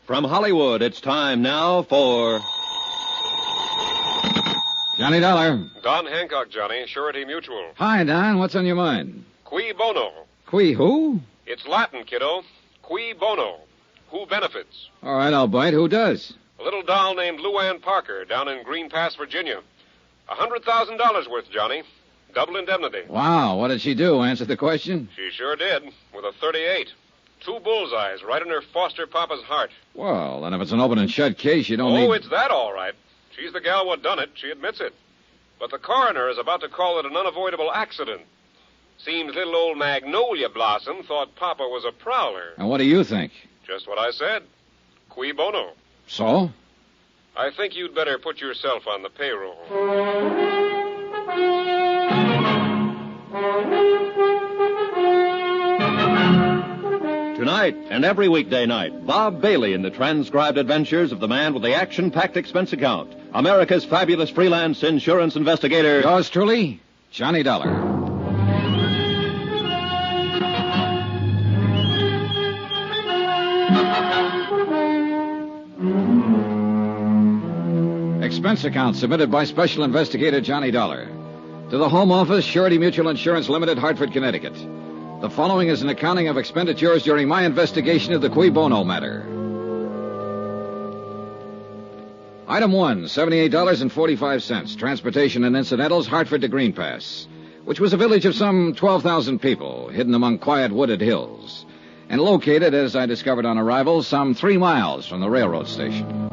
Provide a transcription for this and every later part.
From Hollywood, it's time now for... Johnny Dollar. Don Hancock, Johnny, Surety Mutual. Hi, Don. What's on your mind? Cui bono. Qui who? It's Latin, kiddo. Cui bono. Who benefits? All right, I'll bite. Who does? A little doll named Luann Parker down in Green Pass, Virginia. $100,000 worth, Johnny. Double indemnity. Wow, what did she do? Answer the question? She sure did, with a .38. 2 bullseyes right in her foster papa's heart. Well, then if it's an open and shut case, you don't need... Oh, it's that all right. She's the gal what done it. She admits it. But the coroner is about to call it an unavoidable accident. Seems little old Magnolia Blossom thought Papa was a prowler. And what do you think? Just what I said. Cui bono. So? I think you'd better put yourself on the payroll. Tonight and every weekday night, Bob Bailey in the transcribed adventures of the man with the action-packed expense account, America's fabulous freelance insurance investigator. Yours truly, Johnny Dollar. Expense account submitted by Special Investigator Johnny Dollar to the Home Office, Surety Mutual Insurance Limited, Hartford, Connecticut. The following is an accounting of expenditures during my investigation of the Cui Bono matter. Item 1, $78.45. Transportation and incidentals, Hartford to Green Pass, which was a village of some 12,000 people, hidden among quiet wooded hills, and located, as I discovered on arrival, some 3 miles from the railroad station.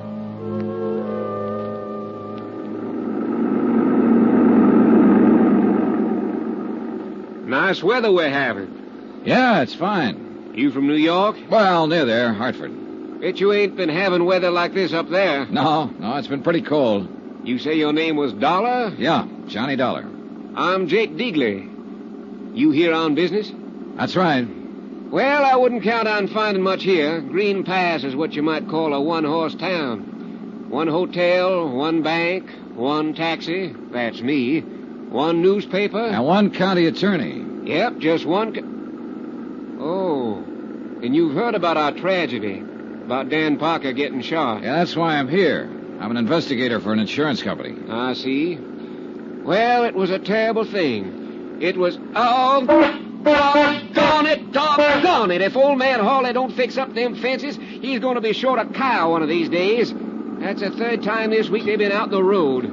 Nice weather we're having. Yeah, it's fine. You from New York? Well, near there, Hartford. Bet you ain't been having weather like this up there. No, it's been pretty cold. You say your name was Dollar? Yeah, Johnny Dollar. I'm Jake Deagley. You here on business? That's right. Well, I wouldn't count on finding much here. Green Pass is what you might call a one-horse town. 1 hotel, 1 bank, 1 taxi, that's me, 1 newspaper. And 1 county attorney. Yep, just 1... Oh, and you've heard about our tragedy, about Dan Parker getting shot. Yeah, that's why I'm here. I'm an investigator for an insurance company. I see. Well, it was a terrible thing. It was... Oh, doggone it. If old man Hawley don't fix up them fences, he's going to be short a cow one of these days. That's the 3rd time this week they've been out the road.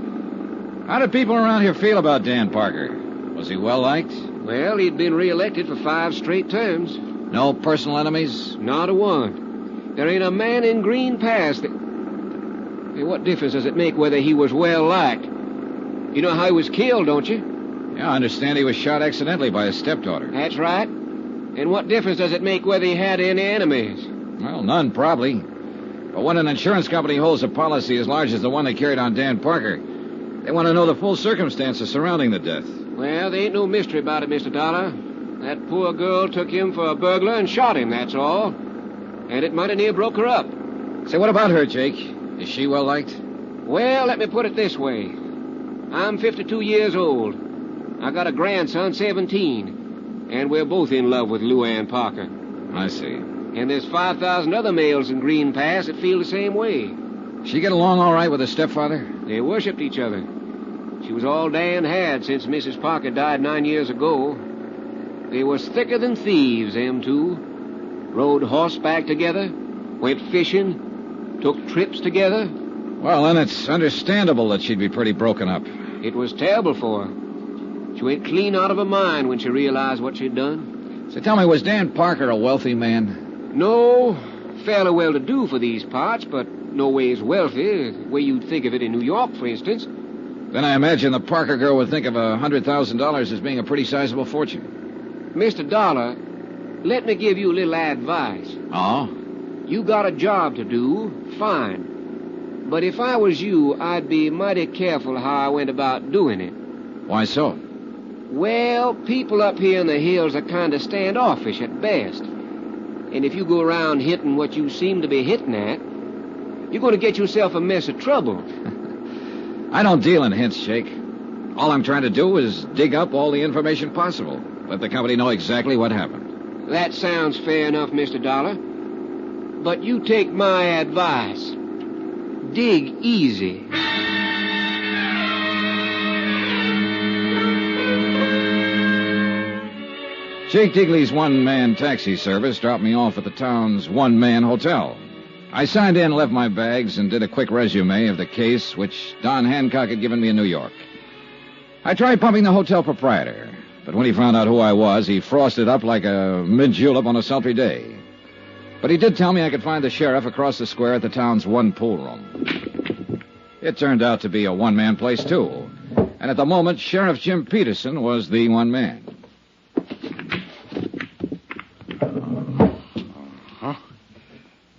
How do people around here feel about Dan Parker? Was he well-liked? Well, he'd been reelected for 5 straight terms. No personal enemies? Not a one. There ain't a man in Green Pass that... Hey, what difference does it make whether he was well-liked? You know how he was killed, don't you? Yeah, I understand he was shot accidentally by his stepdaughter. That's right. And what difference does it make whether he had any enemies? Well, none, probably. But when an insurance company holds a policy as large as the one they carried on Dan Parker, they want to know the full circumstances surrounding the death. Well, there ain't no mystery about it, Mr. Dollar. That poor girl took him for a burglar and shot him, that's all. And it mighty near broke her up. Say, what about her, Jake? Is she well-liked? Well, let me put it this way. I'm 52 years old. I got a grandson, 17. And we're both in love with Luann Parker. I see. And there's 5,000 other males in Green Pass that feel the same way. She get along all right with her stepfather? They worshipped each other. She was all Dan had since Mrs. Parker died 9 years ago. They was thicker than thieves, them two. Rode horseback together, went fishing, took trips together. Well, then it's understandable that she'd be pretty broken up. It was terrible for her. She went clean out of her mind when she realized what she'd done. So tell me, was Dan Parker a wealthy man? No, fairly well-to-do for these parts, but no ways wealthy, the way you'd think of it in New York, for instance. Then I imagine the Parker girl would think of $100,000 as being a pretty sizable fortune. Mr. Dollar, let me give you a little advice. Oh? You got a job to do, fine. But if I was you, I'd be mighty careful how I went about doing it. Why so? Well, people up here in the hills are kind of standoffish at best. And if you go around hitting what you seem to be hitting at, you're going to get yourself a mess of trouble. I don't deal in hints, Jake. All I'm trying to do is dig up all the information possible. Let the company know exactly what happened. That sounds fair enough, Mr. Dollar. But you take my advice. Dig easy. Jake Digley's one-man taxi service dropped me off at the town's one-man hotel. I signed in, left my bags, and did a quick resume of the case which Don Hancock had given me in New York. I tried pumping the hotel proprietor, but when he found out who I was, he frosted up like a mid-julep on a sultry day. But he did tell me I could find the sheriff across the square at the town's one pool room. It turned out to be a one-man place, too. And at the moment, Sheriff Jim Peterson was the one man.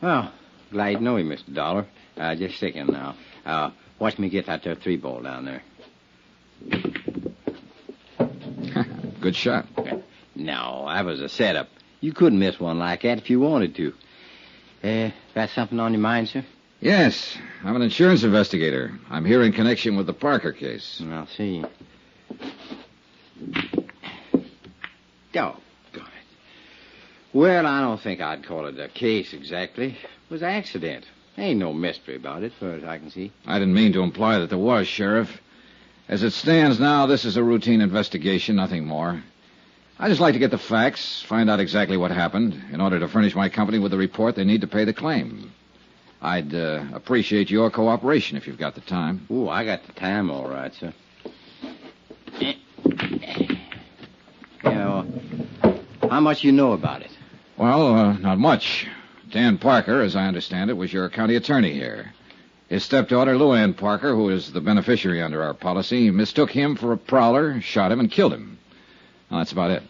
Well, glad to know you, Mr. Dollar. Just a second now. Watch me get that there 3-ball down there. Good shot. No, that was a setup. You couldn't miss one like that if you wanted to. Got something on your mind, sir? Yes, I'm an insurance investigator. I'm here in connection with the Parker case. I'll see. Doggone it. Well, I don't think I'd call it a case exactly. It was an accident. Ain't no mystery about it, as far as I can see. I didn't mean to imply that there was, Sheriff. As it stands now, this is a routine investigation, nothing more. I'd just like to get the facts, find out exactly what happened. In order to furnish my company with the report, they need to pay the claim. I'd appreciate your cooperation if you've got the time. Ooh, I got the time all right, sir. How much you know about it? Well, not much. Dan Parker, as I understand it, was your county attorney here. His stepdaughter, Luann Parker, who is the beneficiary under our policy, mistook him for a prowler, shot him, and killed him. Well, that's about it.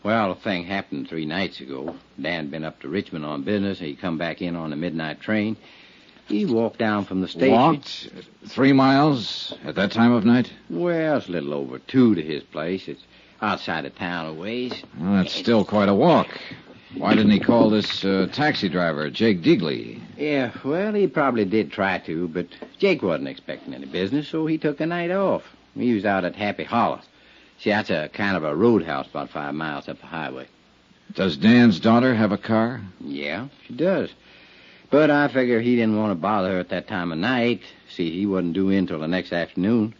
Well, the thing happened 3 nights ago. Dan been up to Richmond on business. He come back in on the midnight train. He walked down from the station. Walked 3 miles at that time of night? Well, it's a little over 2 to his place. It's outside of town a ways. Well, that's still quite a walk. Why didn't he call this taxi driver, Jake Digley? Yeah, well, he probably did try to, but Jake wasn't expecting any business, so he took a night off. He was out at Happy Hollow. See, that's a kind of a roadhouse about 5 miles up the highway. Does Dan's daughter have a car? Yeah, she does. But I figure he didn't want to bother her at that time of night. See, he wasn't due in till the next afternoon.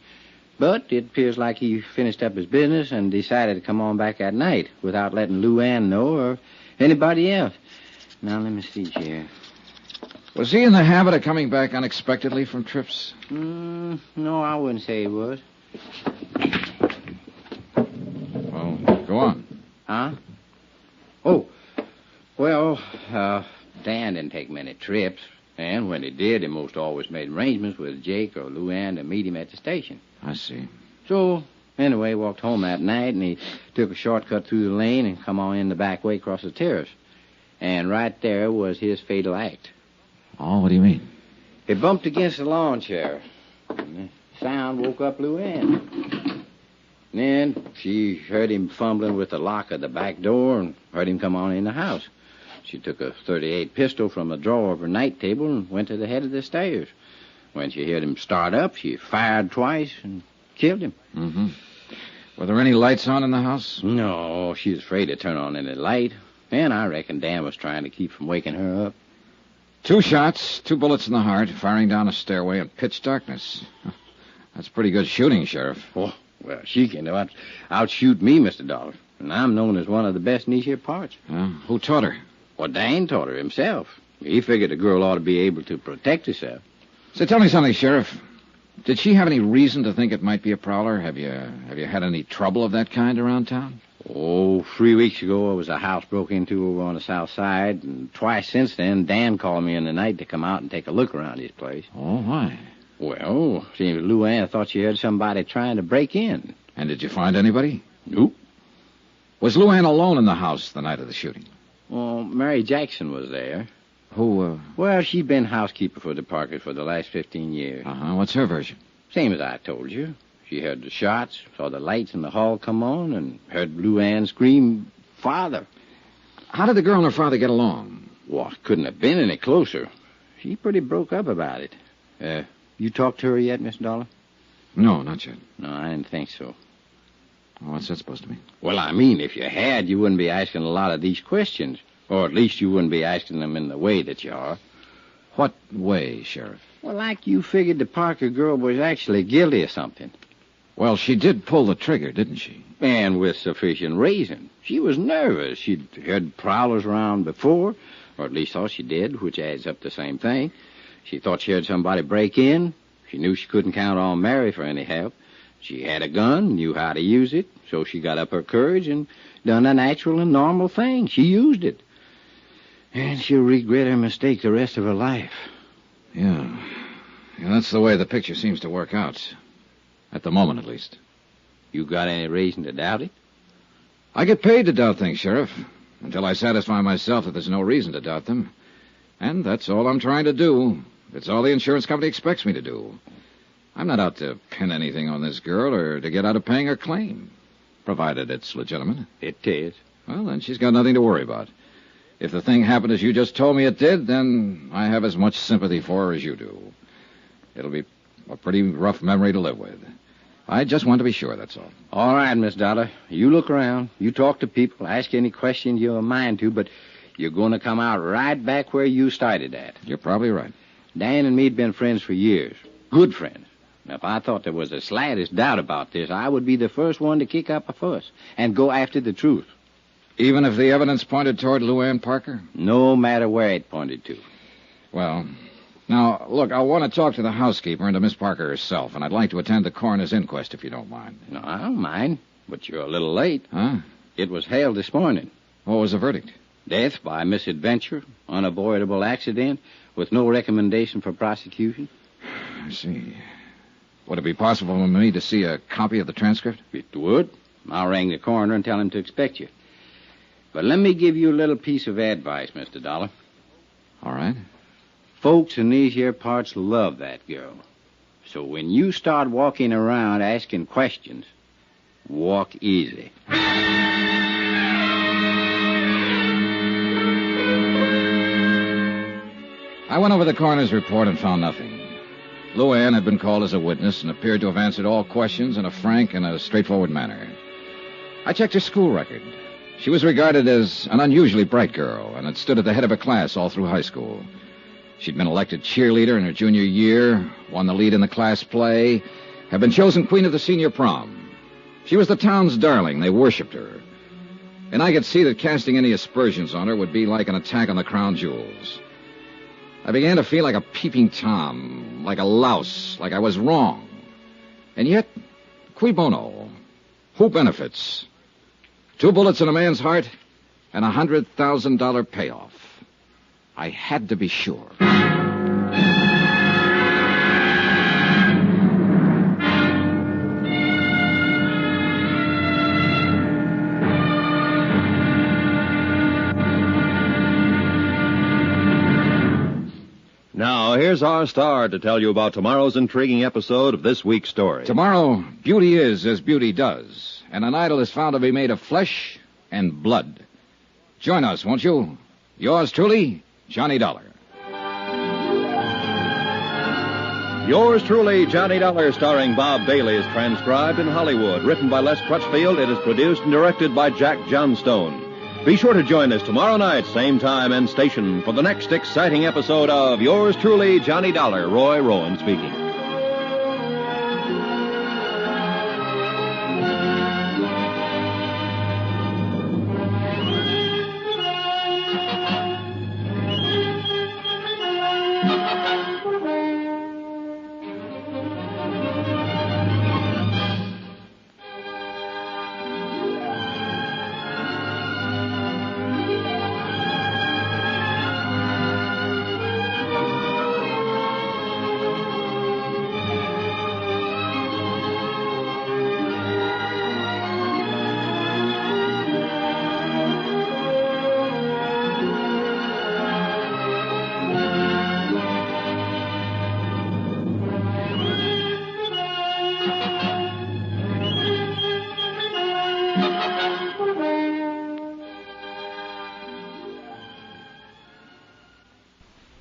But it appears like he finished up his business and decided to come on back at night without letting Luann know or anybody else. Now, let me see here. Was he in the habit of coming back unexpectedly from trips? No, I wouldn't say he was. Well, go on. Huh? Oh, well, Dan didn't take many trips. And when he did, he most always made arrangements with Jake or Luann to meet him at the station. I see. So, anyway, he walked home that night, and he took a shortcut through the lane and come on in the back way across the terrace. And right there was his fatal act. Oh, what do you mean? He bumped against the lawn chair. And the sound woke up Luann. Then she heard him fumbling with the lock of the back door and heard him come on in the house. She took a .38 pistol from a drawer of her night table and went to the head of the stairs. When she heard him start up, she fired twice and killed him. Mm-hmm. Were there any lights on in the house? No, she was afraid to turn on any light. And I reckon Dan was trying to keep from waking her up. 2 shots, 2 bullets in the heart, firing down a stairway in pitch darkness. That's pretty good shooting, Sheriff. Oh, well, she can outshoot me, Mr. Dollar. And I'm known as one of the best in these here parts. Who taught her? Well, Dan taught her himself. He figured a girl ought to be able to protect herself. So tell me something, Sheriff. Did she have any reason to think it might be a prowler? Have you had any trouble of that kind around town? Oh, 3 weeks ago, there was a house broke into over on the south side, and twice since then, Dan called me in the night to come out and take a look around his place. Oh, why? Well, seems Luann thought she heard somebody trying to break in. And did you find anybody? Nope. Was Luann alone in the house the night of the shooting? Well, Mary Jackson was there. Who, Well, she's been housekeeper for the Parkers for the last 15 years. Uh-huh. What's her version? Same as I told you. She heard the shots, saw the lights in the hall come on, and heard Luann scream, "Father." How did the girl and her father get along? Well, couldn't have been any closer. She pretty broke up about it. You talked to her yet, Mr. Dollar? No, not yet. No, I didn't think so. What's that supposed to mean? Well, I mean, if you had, you wouldn't be asking a lot of these questions. Or at least you wouldn't be asking them in the way that you are. What way, Sheriff? Well, like you figured the Parker girl was actually guilty of something. Well, she did pull the trigger, didn't she? And with sufficient reason. She was nervous. She'd heard prowlers around before, or at least thought she did, which adds up to the same thing. She thought she heard somebody break in. She knew she couldn't count on Mary for any help. She had a gun, knew how to use it, so she got up her courage and done a natural and normal thing. She used it. And she'll regret her mistake the rest of her life. Yeah, that's the way the picture seems to work out. At the moment, at least. You got any reason to doubt it? I get paid to doubt things, Sheriff, until I satisfy myself that there's no reason to doubt them. And that's all I'm trying to do. It's all the insurance company expects me to do. I'm not out to pin anything on this girl or to get out of paying her claim, provided it's legitimate. It is. Well, then she's got nothing to worry about. If the thing happened as you just told me it did, then I have as much sympathy for her as you do. It'll be a pretty rough memory to live with. I just want to be sure, that's all. All right, Miss Dollar. You look around. You talk to people. Ask any questions you're a mind to, but you're going to come out right back where you started at. You're probably right. Dan and me'd been friends for years. Good friends. Now, if I thought there was the slightest doubt about this, I would be the first one to kick up a fuss and go after the truth. Even if the evidence pointed toward Luann Parker? No matter where it pointed to. Well, now, look, I want to talk to the housekeeper and to Miss Parker herself, and I'd like to attend the coroner's inquest if you don't mind. No, I don't mind, but you're a little late. Huh? It was held this morning. What was the verdict? Death by misadventure, unavoidable accident, with no recommendation for prosecution. I see. Would it be possible for me to see a copy of the transcript? It would. I'll ring the coroner and tell him to expect you. But let me give you a little piece of advice, Mr. Dollar. All right. Folks in these here parts love that girl. So when you start walking around asking questions, walk easy. I went over the coroner's report and found nothing. Luann had been called as a witness and appeared to have answered all questions in a frank and a straightforward manner. I checked her school record. She was regarded as an unusually bright girl and had stood at the head of her class all through high school. She'd been elected cheerleader in her junior year, won the lead in the class play, had been chosen queen of the senior prom. She was the town's darling. They worshipped her. And I could see that casting any aspersions on her would be like an attack on the crown jewels. I began to feel like a peeping Tom, like a louse, like I was wrong. And yet, cui bono? Who benefits? 2 bullets in a man's heart and $100,000 payoff. I had to be sure. Now, here's our star to tell you about tomorrow's intriguing episode of this week's story. Tomorrow, beauty is as beauty does, and an idol is found to be made of flesh and blood. Join us, won't you? Yours truly, Johnny Dollar. Yours truly, Johnny Dollar, starring Bob Bailey, is transcribed in Hollywood. Written by Les Crutchfield, it is produced and directed by Jack Johnstone. Be sure to join us tomorrow night, same time and station, for the next exciting episode of Yours truly, Johnny Dollar. Roy Rowan speaking.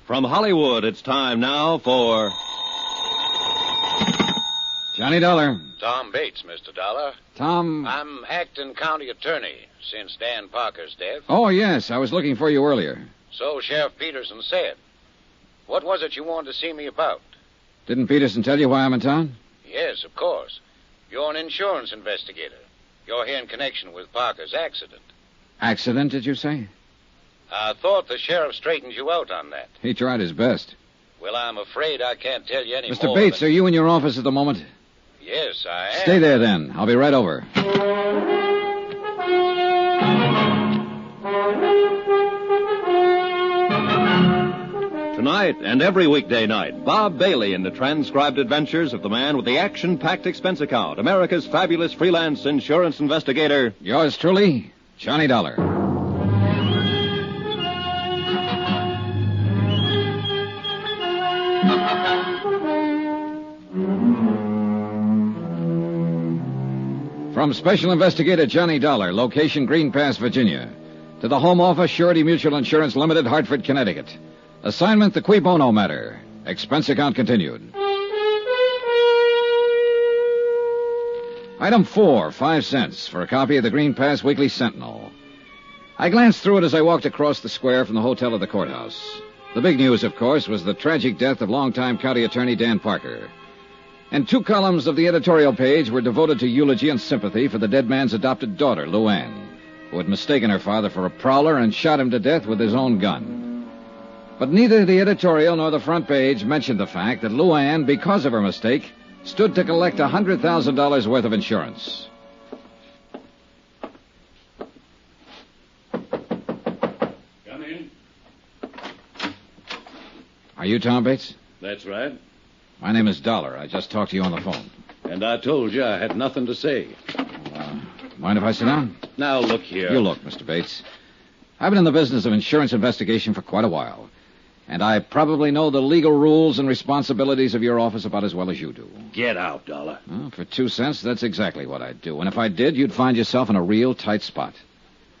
From Hollywood, it's time now for Johnny Dollar. Tom Bates, Mr. Dollar. Tom... I'm acting county attorney since Dan Parker's death. Oh, yes. I was looking for you earlier. So Sheriff Peterson said. What was it you wanted to see me about? Didn't Peterson tell you why I'm in town? Yes, of course. You're an insurance investigator. You're here in connection with Parker's accident. Accident, did you say? I thought the sheriff straightened you out on that. He tried his best. Well, I'm afraid I can't tell you any more. Mr. Bates, are you in your office at the moment? Yes, I am. Stay there, then. I'll be right over. Tonight and every weekday night, Bob Bailey in the transcribed adventures of the man with the action-packed expense account, America's fabulous freelance insurance investigator. Yours truly, Johnny Dollar. From Special Investigator Johnny Dollar, location Green Pass, Virginia, to the Home Office, Surety Mutual Insurance Limited, Hartford, Connecticut. Assignment, the Bono matter. Expense account continued. Item 4, 5 cents for a copy of the Green Pass Weekly Sentinel. I glanced through it as I walked across the square from the hotel to the courthouse. The big news, of course, was the tragic death of longtime county attorney Dan Parker. And 2 columns of the editorial page were devoted to eulogy and sympathy for the dead man's adopted daughter, Luann, who had mistaken her father for a prowler and shot him to death with his own gun. But neither the editorial nor the front page mentioned the fact that Luann, because of her mistake, stood to collect $100,000 worth of insurance. Come in. Are you Tom Bates? That's right. My name is Dollar. I just talked to you on the phone. And I told you I had nothing to say. Mind if I sit down? Now, look here. You look, Mr. Bates. I've been in the business of insurance investigation for quite a while. And I probably know the legal rules and responsibilities of your office about as well as you do. Get out, Dollar. Well, for 2 cents, that's exactly what I'd do. And if I did, you'd find yourself in a real tight spot.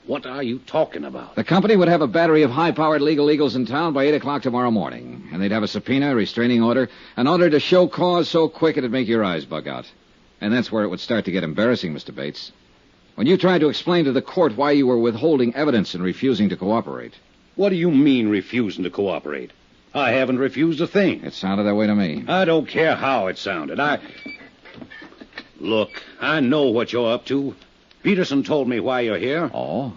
What are you talking about? The company would have a battery of high-powered legal eagles in town by 8 o'clock tomorrow morning. And they'd have a subpoena, a restraining order, an order to show cause so quick it'd make your eyes bug out. And that's where it would start to get embarrassing, Mr. Bates. When you tried to explain to the court why you were withholding evidence and refusing to cooperate. What do you mean refusing to cooperate? I haven't refused a thing. It sounded that way to me. I don't care how it sounded. Look, I know what you're up to. Peterson told me why you're here. Oh?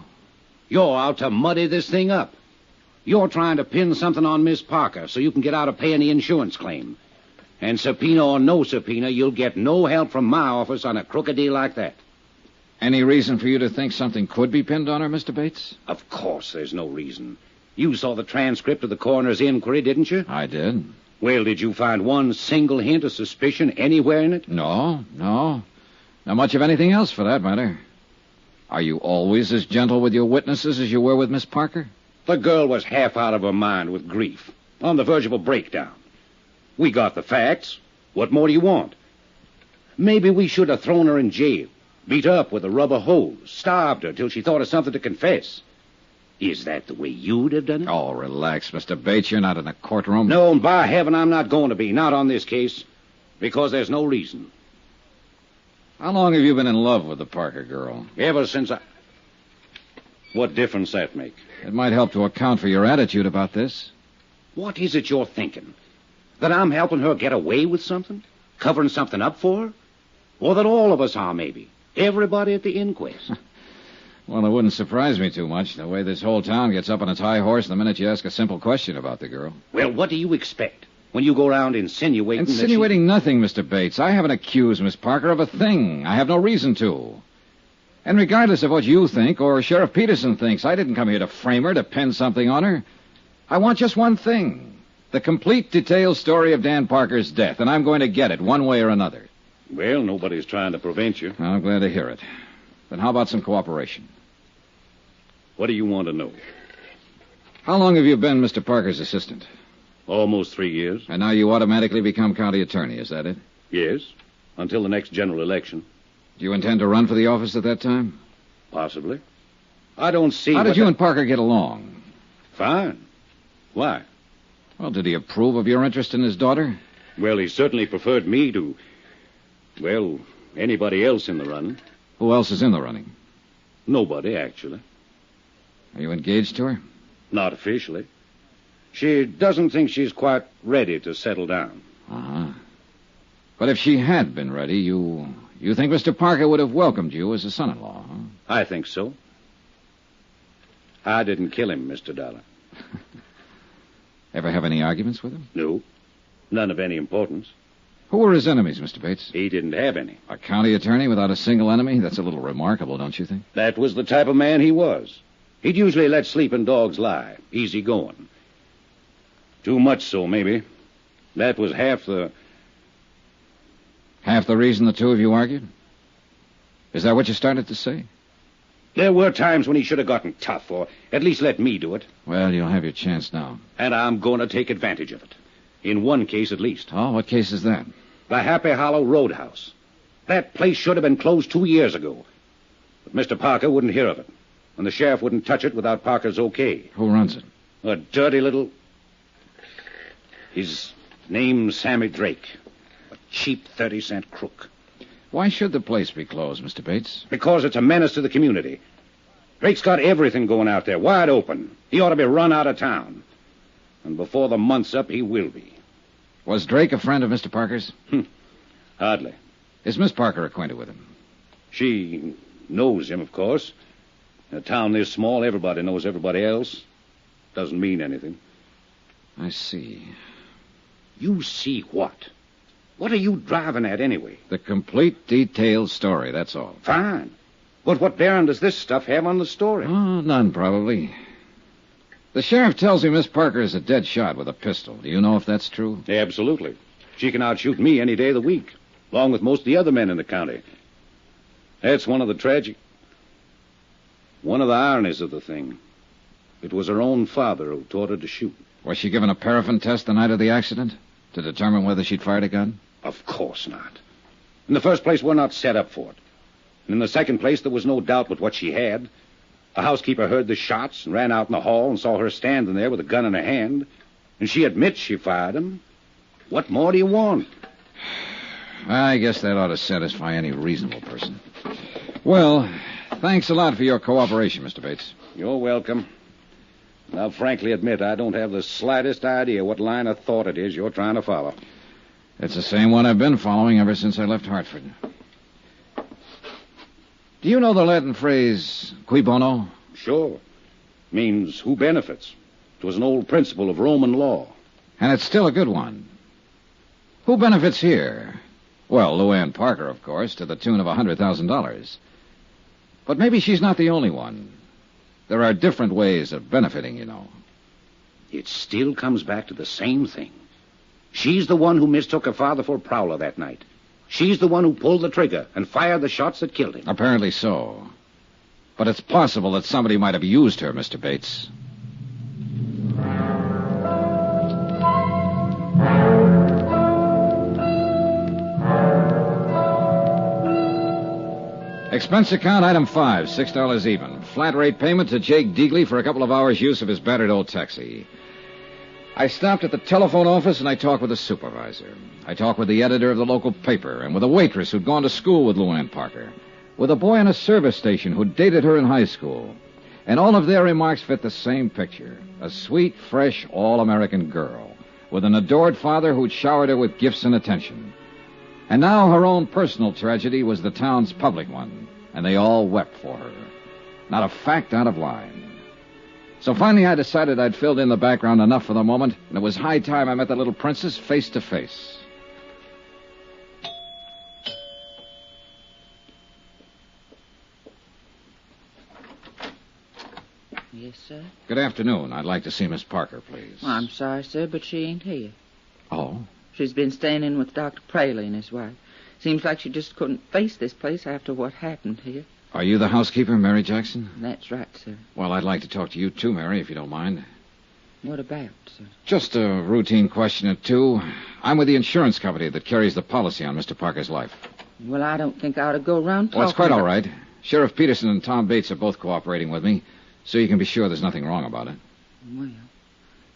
You're out to muddy this thing up. You're trying to pin something on Miss Parker so you can get out of paying the insurance claim. And subpoena or no subpoena, you'll get no help from my office on a crooked deal like that. Any reason for you to think something could be pinned on her, Mr. Bates? Of course there's no reason. You saw the transcript of the coroner's inquiry, didn't you? I did. Well, did you find one single hint of suspicion anywhere in it? No. Not much of anything else, for that matter. Are you always as gentle with your witnesses as you were with Miss Parker? The girl was half out of her mind with grief, on the verge of a breakdown. We got the facts. What more do you want? Maybe we should have thrown her in jail, beat her up with a rubber hose, starved her till she thought of something to confess. Is that the way you'd have done it? Oh, relax, Mr. Bates. You're not in a courtroom. No, and by heaven, I'm not going to be. Not on this case. Because there's no reason. How long have you been in love with the Parker girl? Ever since I... What difference that make? It might help to account for your attitude about this. What is it you're thinking? That I'm helping her get away with something? Covering something up for her? Or that all of us are, maybe? Everybody at the inquest? Well, it wouldn't surprise me too much, the way this whole town gets up on its high horse the minute you ask a simple question about the girl. Well, what do you expect when you go around insinuating Insinuating nothing, Mr. Bates. I haven't accused Miss Parker of a thing. I have no reason to. And regardless of what you think or Sheriff Peterson thinks, I didn't come here to frame her, to pin something on her. I want just one thing. The complete detailed story of Dan Parker's death, and I'm going to get it one way or another. Well, nobody's trying to prevent you. I'm glad to hear it. Then how about some cooperation? What do you want to know? How long have you been Mr. Parker's assistant? Almost 3 years. And now you automatically become county attorney, is that it? Yes, until the next general election. Do you intend to run for the office at that time? Possibly. I don't see... How did you and Parker get along? Fine. Why? Well, did he approve of your interest in his daughter? Well, he certainly preferred me to... Well, anybody else in the running? Who else is in the running? Nobody, actually. Are you engaged to her? Not officially. She doesn't think she's quite ready to settle down. Uh-huh. But if she had been ready, you think Mr. Parker would have welcomed you as a son-in-law, huh? I think so. I didn't kill him, Mr. Dollar. Ever have any arguments with him? No. None of any importance. Who were his enemies, Mr. Bates? He didn't have any. A county attorney without a single enemy? That's a little remarkable, don't you think? That was the type of man he was. He'd usually let sleeping dogs lie. Easy going. Too much so, maybe. That was half the... Half the reason the two of you argued? Is that what you started to say? There were times when he should have gotten tough, or at least let me do it. Well, you'll have your chance now. And I'm going to take advantage of it. In one case, at least. Oh, what case is that? The Happy Hollow Roadhouse. That place should have been closed 2 years ago. But Mr. Parker wouldn't hear of it. And the sheriff wouldn't touch it without Parker's okay. Who runs it? A dirty little... His name's Sammy Drake. A cheap 30-cent crook. Why should the place be closed, Mr. Bates? Because it's a menace to the community. Drake's got everything going out there, wide open. He ought to be run out of town. And before the month's up, he will be. Was Drake a friend of Mr. Parker's? Hardly. Is Miss Parker acquainted with him? She knows him, of course. In a town this small, everybody knows everybody else. Doesn't mean anything. I see. You see what? What are you driving at, anyway? The complete, detailed story, that's all. Fine. But what bearing does this stuff have on the story? Oh, none, probably. The sheriff tells me Miss Parker is a dead shot with a pistol. Do you know if that's true? Absolutely. She can outshoot me any day of the week, along with most of the other men in the county. That's one of the ironies of the thing. It was her own father who taught her to shoot. Was she given a paraffin test the night of the accident to determine whether she'd fired a gun? Of course not. In the first place, we're not set up for it. And in the second place, there was no doubt but what she had. The housekeeper heard the shots and ran out in the hall and saw her standing there with a gun in her hand. And she admits she fired him. What more do you want? I guess that ought to satisfy any reasonable person. Well, thanks a lot for your cooperation, Mr. Bates. You're welcome. I'll frankly admit I don't have the slightest idea what line of thought it is you're trying to follow. It's the same one I've been following ever since I left Hartford. Do you know the Latin phrase, cui bono? Sure. Means who benefits. It was an old principle of Roman law. And it's still a good one. Who benefits here? Well, Luann Parker, of course, to the tune of $100,000. But maybe she's not the only one. There are different ways of benefiting, you know. It still comes back to the same thing. She's the one who mistook her father for a prowler that night. She's the one who pulled the trigger and fired the shots that killed him. Apparently so. But it's possible that somebody might have used her, Mr. Bates. Expense account item 5, $6 even. Flat rate payment to Jake Deagley for a couple of hours' use of his battered old taxi. I stopped at the telephone office and I talked with the supervisor. I talked with the editor of the local paper and with a waitress who'd gone to school with Luann Parker, with a boy on a service station who'd dated her in high school. And all of their remarks fit the same picture. A sweet, fresh, all-American girl with an adored father who'd showered her with gifts and attention. And now her own personal tragedy was the town's public one, and they all wept for her. Not a fact out of line. So finally I decided I'd filled in the background enough for the moment, and it was high time I met the little princess face to face. Yes, sir? Good afternoon. I'd like to see Miss Parker, please. Well, I'm sorry, sir, but she ain't here. Oh? She's been staying in with Dr. Praley and his wife. Seems like she just couldn't face this place after what happened here. Are you the housekeeper, Mary Jackson? That's right, sir. Well, I'd like to talk to you too, Mary, if you don't mind. What about, sir? Just a routine question or two. I'm with the insurance company that carries the policy on Mr. Parker's life. Well, I don't think I ought to go around talking Well, it's quite all about... right. Sheriff Peterson and Tom Bates are both cooperating with me, so you can be sure there's nothing wrong about it. Well,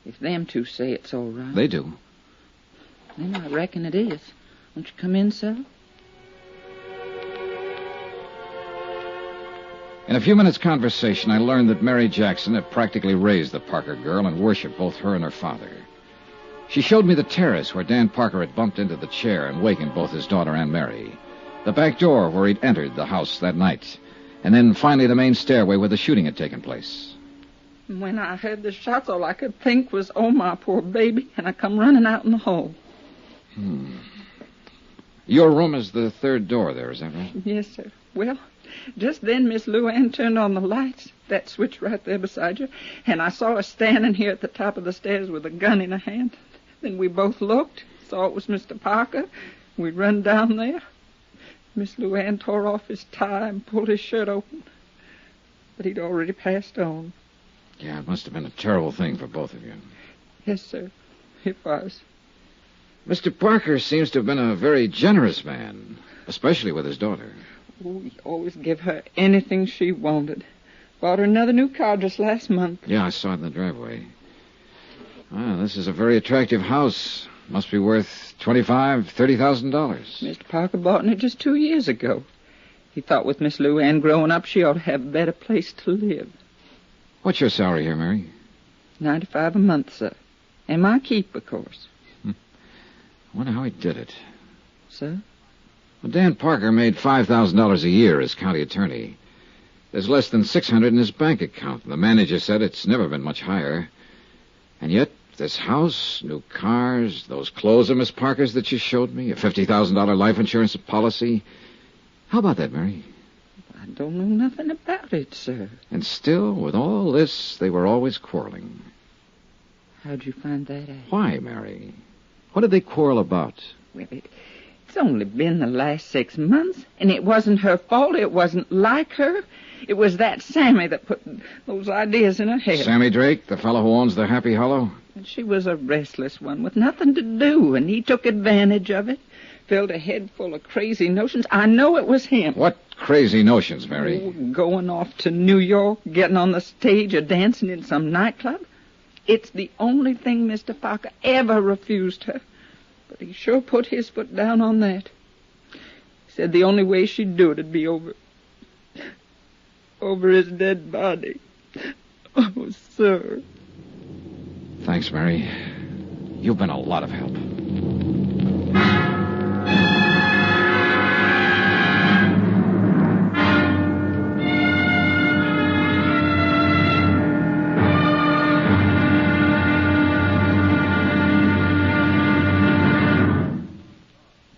if them two say it's all right... They do. Then I reckon it is. Won't you come in, sir? In a few minutes' conversation, I learned that Mary Jackson had practically raised the Parker girl and worshipped both her and her father. She showed me the terrace where Dan Parker had bumped into the chair and wakened both his daughter and Mary, the back door where he'd entered the house that night, and then finally the main stairway where the shooting had taken place. When I heard the shots, all I could think was, oh, my poor baby, and I come running out in the hall. Your room is the third door there, is that right? Yes, sir. Well, just then Miss Luann turned on the lights, that switch right there beside you, and I saw her standing here at the top of the stairs with a gun in her hand. Then we both looked, saw it was Mr. Parker. We run down there. Miss Luann tore off his tie and pulled his shirt open, but he'd already passed on. Yeah, it must have been a terrible thing for both of you. Yes, sir, it was. Mr. Parker seems to have been a very generous man, especially with his daughter. Oh, he always gave her anything she wanted. Bought her another new car just last month. Yeah, I saw it in the driveway. This is a very attractive house. Must be worth $25,000, $30,000. Mr. Parker bought it just 2 years ago. He thought with Miss Luann growing up, she ought to have a better place to live. What's your salary here, Mary? $95 a month, sir. And my keep, of course. I wonder how he did it. Sir? Well, Dan Parker made $5,000 a year as county attorney. There's less than $600 in his bank account. The manager said it's never been much higher. And yet, this house, new cars, those clothes of Miss Parker's that you showed me, a $50,000 life insurance policy. How about that, Mary? I don't know nothing about it, sir. And still, with all this, they were always quarreling. How'd you find that out? Why, Mary? What did they quarrel about? Well, it's only been the last 6 months, and it wasn't her fault. It wasn't like her. It was that Sammy that put those ideas in her head. Sammy Drake, the fellow who owns the Happy Hollow? And she was a restless one with nothing to do, and he took advantage of it. Filled her head full of crazy notions. I know it was him. What crazy notions, Mary? Oh, going off to New York, getting on the stage, or dancing in some nightclub. It's the only thing Mr. Parker ever refused her. But he sure put his foot down on that. He said the only way she'd do it'd be over his dead body. Oh, sir. Thanks, Mary. You've been a lot of help.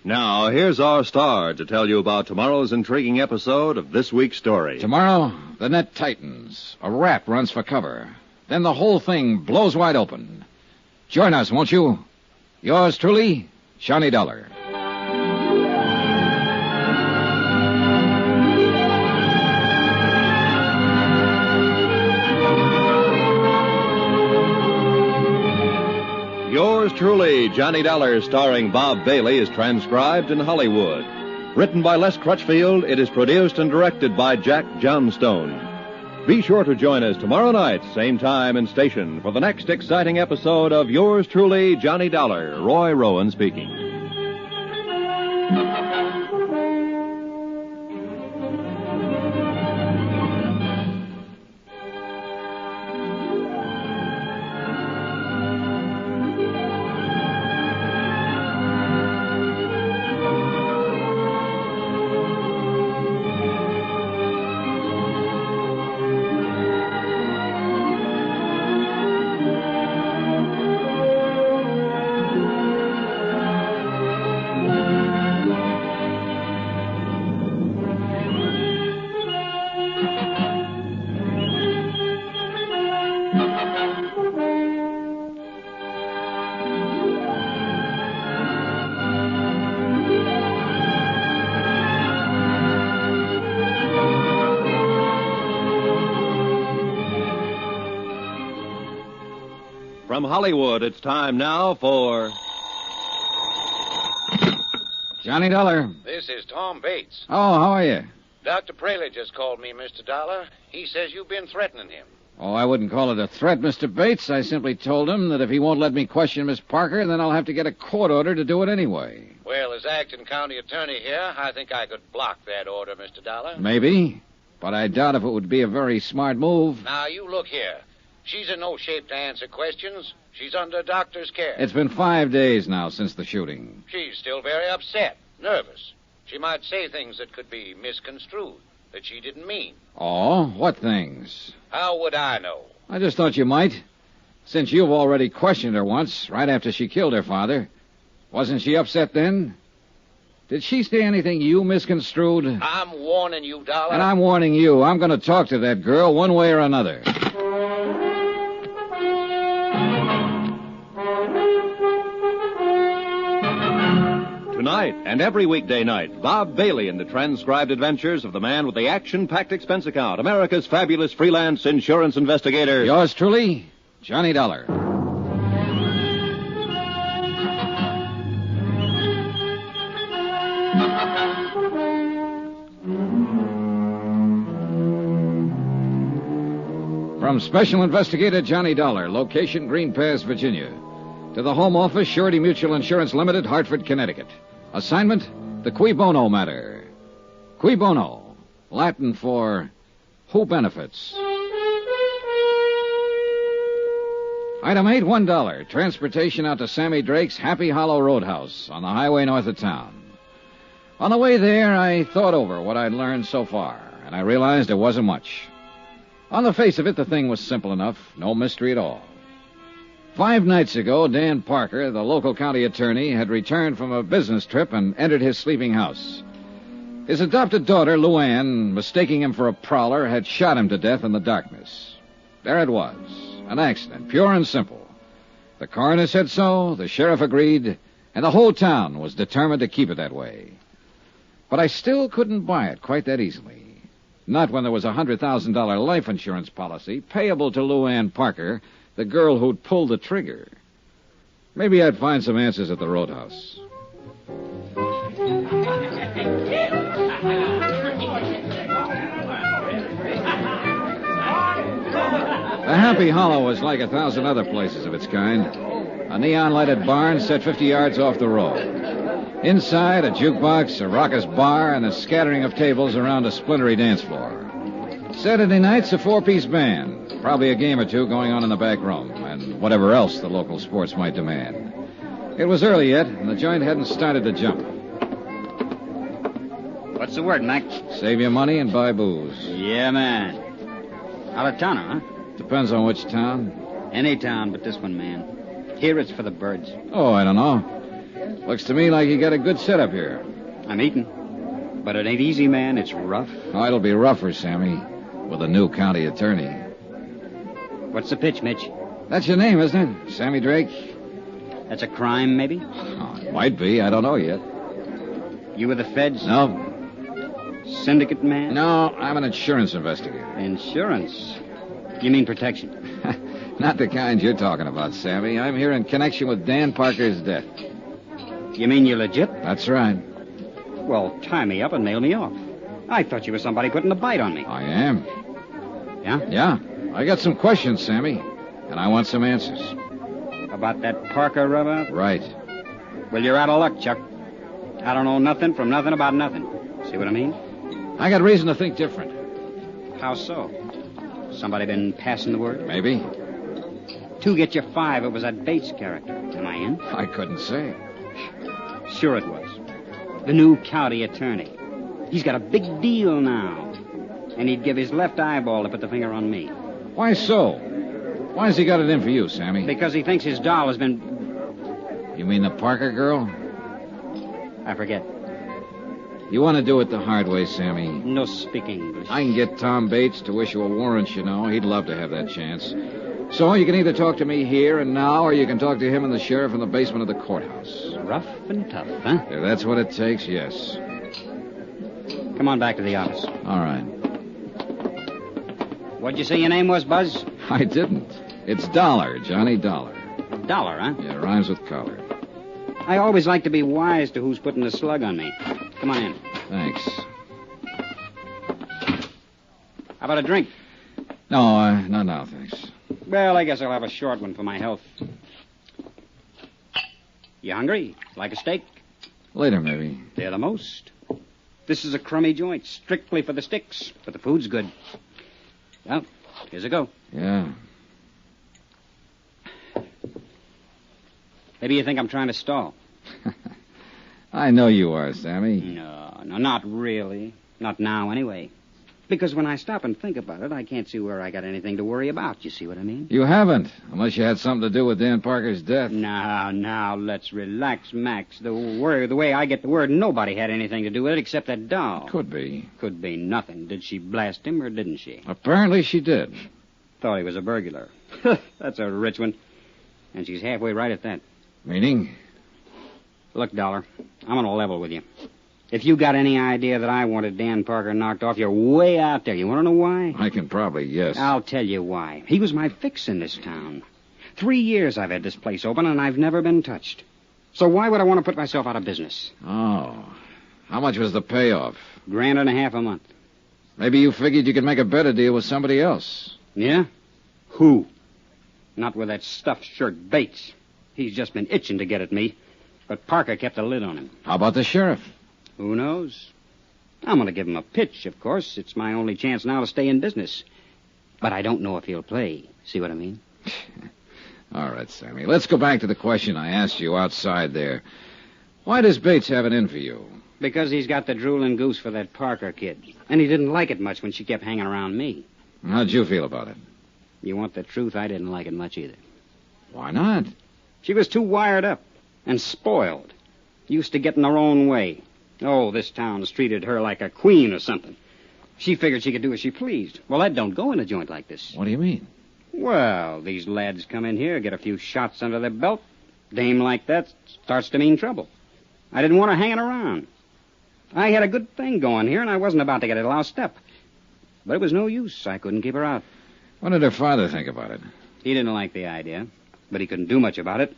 Now, here's our star to tell you about tomorrow's intriguing episode of this week's story. Tomorrow, the net tightens. A rat runs for cover. Then the whole thing blows wide open. Join us, won't you? Yours truly, Johnny Dollar. Yours truly, Johnny Dollar, starring Bob Bailey, is transcribed in Hollywood. Written by Les Crutchfield, it is produced and directed by Jack Johnstone. Be sure to join us tomorrow night, same time and station, for the next exciting episode of Yours truly, Johnny Dollar. Roy Rowan speaking. From Hollywood, it's time now for... Johnny Dollar. This is Tom Bates. Oh, how are you? Dr. Praley just called me, Mr. Dollar. He says you've been threatening him. Oh, I wouldn't call it a threat, Mr. Bates. I simply told him that if he won't let me question Miss Parker, then I'll have to get a court order to do it anyway. Well, as acting county attorney here, I think I could block that order, Mr. Dollar. Maybe. but I doubt if it would be a very smart move. Now, you look here. She's in no shape to answer questions. She's under doctor's care. It's been 5 days now since the shooting. She's still very upset, nervous. She might say things that could be misconstrued, that she didn't mean. Oh, what things? How would I know? I just thought you might. Since you've already questioned her once, right after she killed her father. Wasn't she upset then? Did she say anything you misconstrued? I'm warning you, Dollar. And I'm warning you. I'm going to talk to that girl one way or another. Tonight and every weekday night, Bob Bailey in the transcribed adventures of the man with the action-packed expense account, America's fabulous freelance insurance investigator. Yours truly, Johnny Dollar. From Special Investigator Johnny Dollar, location Green Pass, Virginia, to the Home Office, Surety Mutual Insurance Limited, Hartford, Connecticut. Assignment, the Cui Bono matter. Cui Bono, Latin for who benefits. Item 8, $1. Transportation out to Sammy Drake's Happy Hollow Roadhouse on the highway north of town. On the way there, I thought over what I'd learned so far, and I realized it wasn't much. On the face of it, the thing was simple enough, no mystery at all. 5 nights ago, Dan Parker, the local county attorney, had returned from a business trip and entered his sleeping house. His adopted daughter, Luann, mistaking him for a prowler, had shot him to death in the darkness. There it was, an accident, pure and simple. The coroner said so, the sheriff agreed, and the whole town was determined to keep it that way. But I still couldn't buy it quite that easily. Not when there was a $100,000 life insurance policy payable to Luann Parker, the girl who'd pulled the trigger. Maybe I'd find some answers at the roadhouse. The Happy Hollow was like 1,000 other places of its kind. A neon-lighted barn set 50 yards off the road. Inside, a jukebox, a raucous bar, and a scattering of tables around a splintery dance floor. Saturday nights, a 4-piece band. Probably a game or two going on in the back room, and whatever else the local sports might demand. It was early yet, and the joint hadn't started to jump. What's the word, Mac? Save your money and buy booze. Yeah, man. Out of town, huh? Depends on which town. Any town but this one, man. Here it's for the birds. Oh, I don't know. Looks to me like you got a good setup here. I'm eating. But it ain't easy, man. It's rough. Oh, it'll be rougher, Sammy, with a new county attorney. What's the pitch, Mitch? That's your name, isn't it? Sammy Drake? That's a crime, maybe? Oh, it might be. I don't know yet. You with the feds? No. Syndicate man? No, I'm an insurance investigator. Insurance? You mean protection? Not the kind you're talking about, Sammy. I'm here in connection with Dan Parker's death. You mean you're legit? That's right. Well, tie me up and nail me off. I thought you were somebody putting a bite on me. I am. Yeah? Yeah. I got some questions, Sammy, and I want some answers. About that Parker rubber? Right. Well, you're out of luck, Chuck. I don't know nothing from nothing about nothing. See what I mean? I got reason to think different. How so? Somebody been passing the word? Maybe. 2 get you 5. It was that Bates character. Am I in? I couldn't say. Sure it was. The new county attorney. He's got a big deal now. And he'd give his left eyeball to put the finger on me. Why so? Why's he got it in for you, Sammy? Because he thinks his doll has been... You mean the Parker girl? I forget. You want to do it the hard way, Sammy. No speak English. I can get Tom Bates to issue a warrant, you know. He'd love to have that chance. So you can either talk to me here and now, or you can talk to him and the sheriff in the basement of the courthouse. Rough and tough, huh? If that's what it takes, yes. Come on back to the office. All right. What'd you say your name was, Buzz? I didn't. It's Dollar, Johnny Dollar. Dollar, huh? Yeah, rhymes with collar. I always like to be wise to who's putting the slug on me. Come on in. Thanks. How about a drink? No, not now, thanks. Well, I guess I'll have a short one for my health. You hungry? Like a steak? Later, maybe. They're the most. This is a crummy joint, strictly for the sticks, but the food's good. Well, here's a go. Yeah. Maybe you think I'm trying to stall. I know you are, Sammy. No, not really. Not now, anyway. Because when I stop and think about it, I can't see where I got anything to worry about. You see what I mean? You haven't, unless you had something to do with Dan Parker's death. Now, let's relax, Max. The way I get the word, nobody had anything to do with it except that doll. Could be. Could be nothing. Did she blast him or didn't she? Apparently she did. Thought he was a burglar. That's a rich one. And she's halfway right at that. Meaning? Look, Dollar, I'm on a level with you. If you got any idea that I wanted Dan Parker knocked off, you're way out there. You want to know why? I can probably guess. I'll tell you why. He was my fix in this town. 3 years I've had this place open, and I've never been touched. So why would I want to put myself out of business? Oh. How much was the payoff? $1.50 a month. Maybe you figured you could make a better deal with somebody else. Yeah? Who? Not with that stuffed shirt Bates. He's just been itching to get at me. But Parker kept a lid on him. How about the sheriff? Who knows? I'm going to give him a pitch, of course. It's my only chance now to stay in business. But I don't know if he'll play. See what I mean? All right, Sammy. Let's go back to the question I asked you outside there. Why does Bates have it in for you? Because he's got the drooling goose for that Parker kid. And he didn't like it much when she kept hanging around me. How'd you feel about it? You want the truth? I didn't like it much either. Why not? She was too wired up and spoiled. Used to getting her own way. Oh, this town's treated her like a queen or something. She figured she could do as she pleased. Well, that don't go in a joint like this. What do you mean? Well, these lads come in here, get a few shots under their belt. Dame like that starts to mean trouble. I didn't want her hanging around. I had a good thing going here, and I wasn't about to get it lost up. But it was no use. I couldn't keep her out. What did her father think about it? He didn't like the idea, but he couldn't do much about it.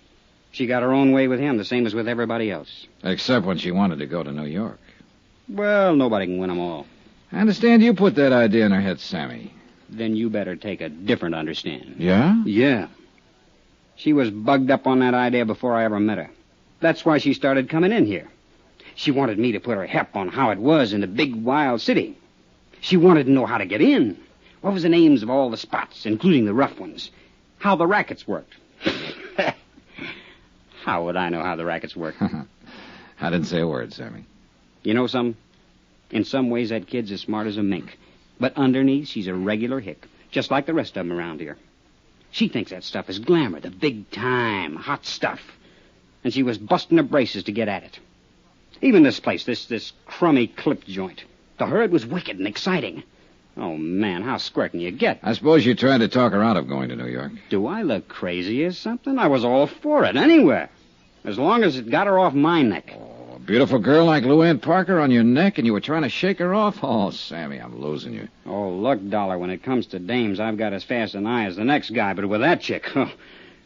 She got her own way with him, the same as with everybody else. Except when she wanted to go to New York. Well, nobody can win them all. I understand you put that idea in her head, Sammy. Then you better take a different understanding. Yeah? Yeah. She was bugged up on that idea before I ever met her. That's why she started coming in here. She wanted me to put her hep on how it was in the big, wild city. She wanted to know how to get in. What was the names of all the spots, including the rough ones? How the rackets worked. How would I know how the rackets work? I didn't say a word, Sammy. You know something? In some ways, that kid's as smart as a mink. But underneath, she's a regular hick, just like the rest of them around here. She thinks that stuff is glamour, the big time, hot stuff. And she was busting her braces to get at it. Even this place, this crummy clip joint. To her, it was wicked and exciting. Oh, man, how square can you get? I suppose you tried to talk her out of going to New York. Do I look crazy or something? I was all for it, anywhere. As long as it got her off my neck. Oh, a beautiful girl like Lou Ann Parker on your neck, and you were trying to shake her off? Oh, Sammy, I'm losing you. Oh, look, Dollar, when it comes to dames, I've got as fast an eye as the next guy, but with that chick,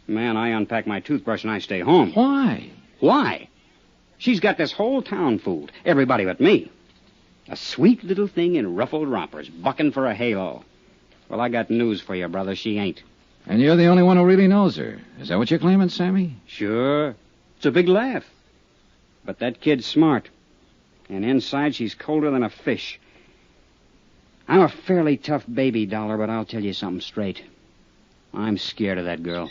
man, I unpack my toothbrush and I stay home. Why? Why? She's got this whole town fooled. Everybody but me. A sweet little thing in ruffled rompers, bucking for a halo. Well, I got news for you, brother. She ain't. And you're the only one who really knows her. Is that what you're claiming, Sammy? Sure. It's a big laugh. But that kid's smart. And inside, she's colder than a fish. I'm a fairly tough baby, Dollar, but I'll tell you something straight. I'm scared of that girl.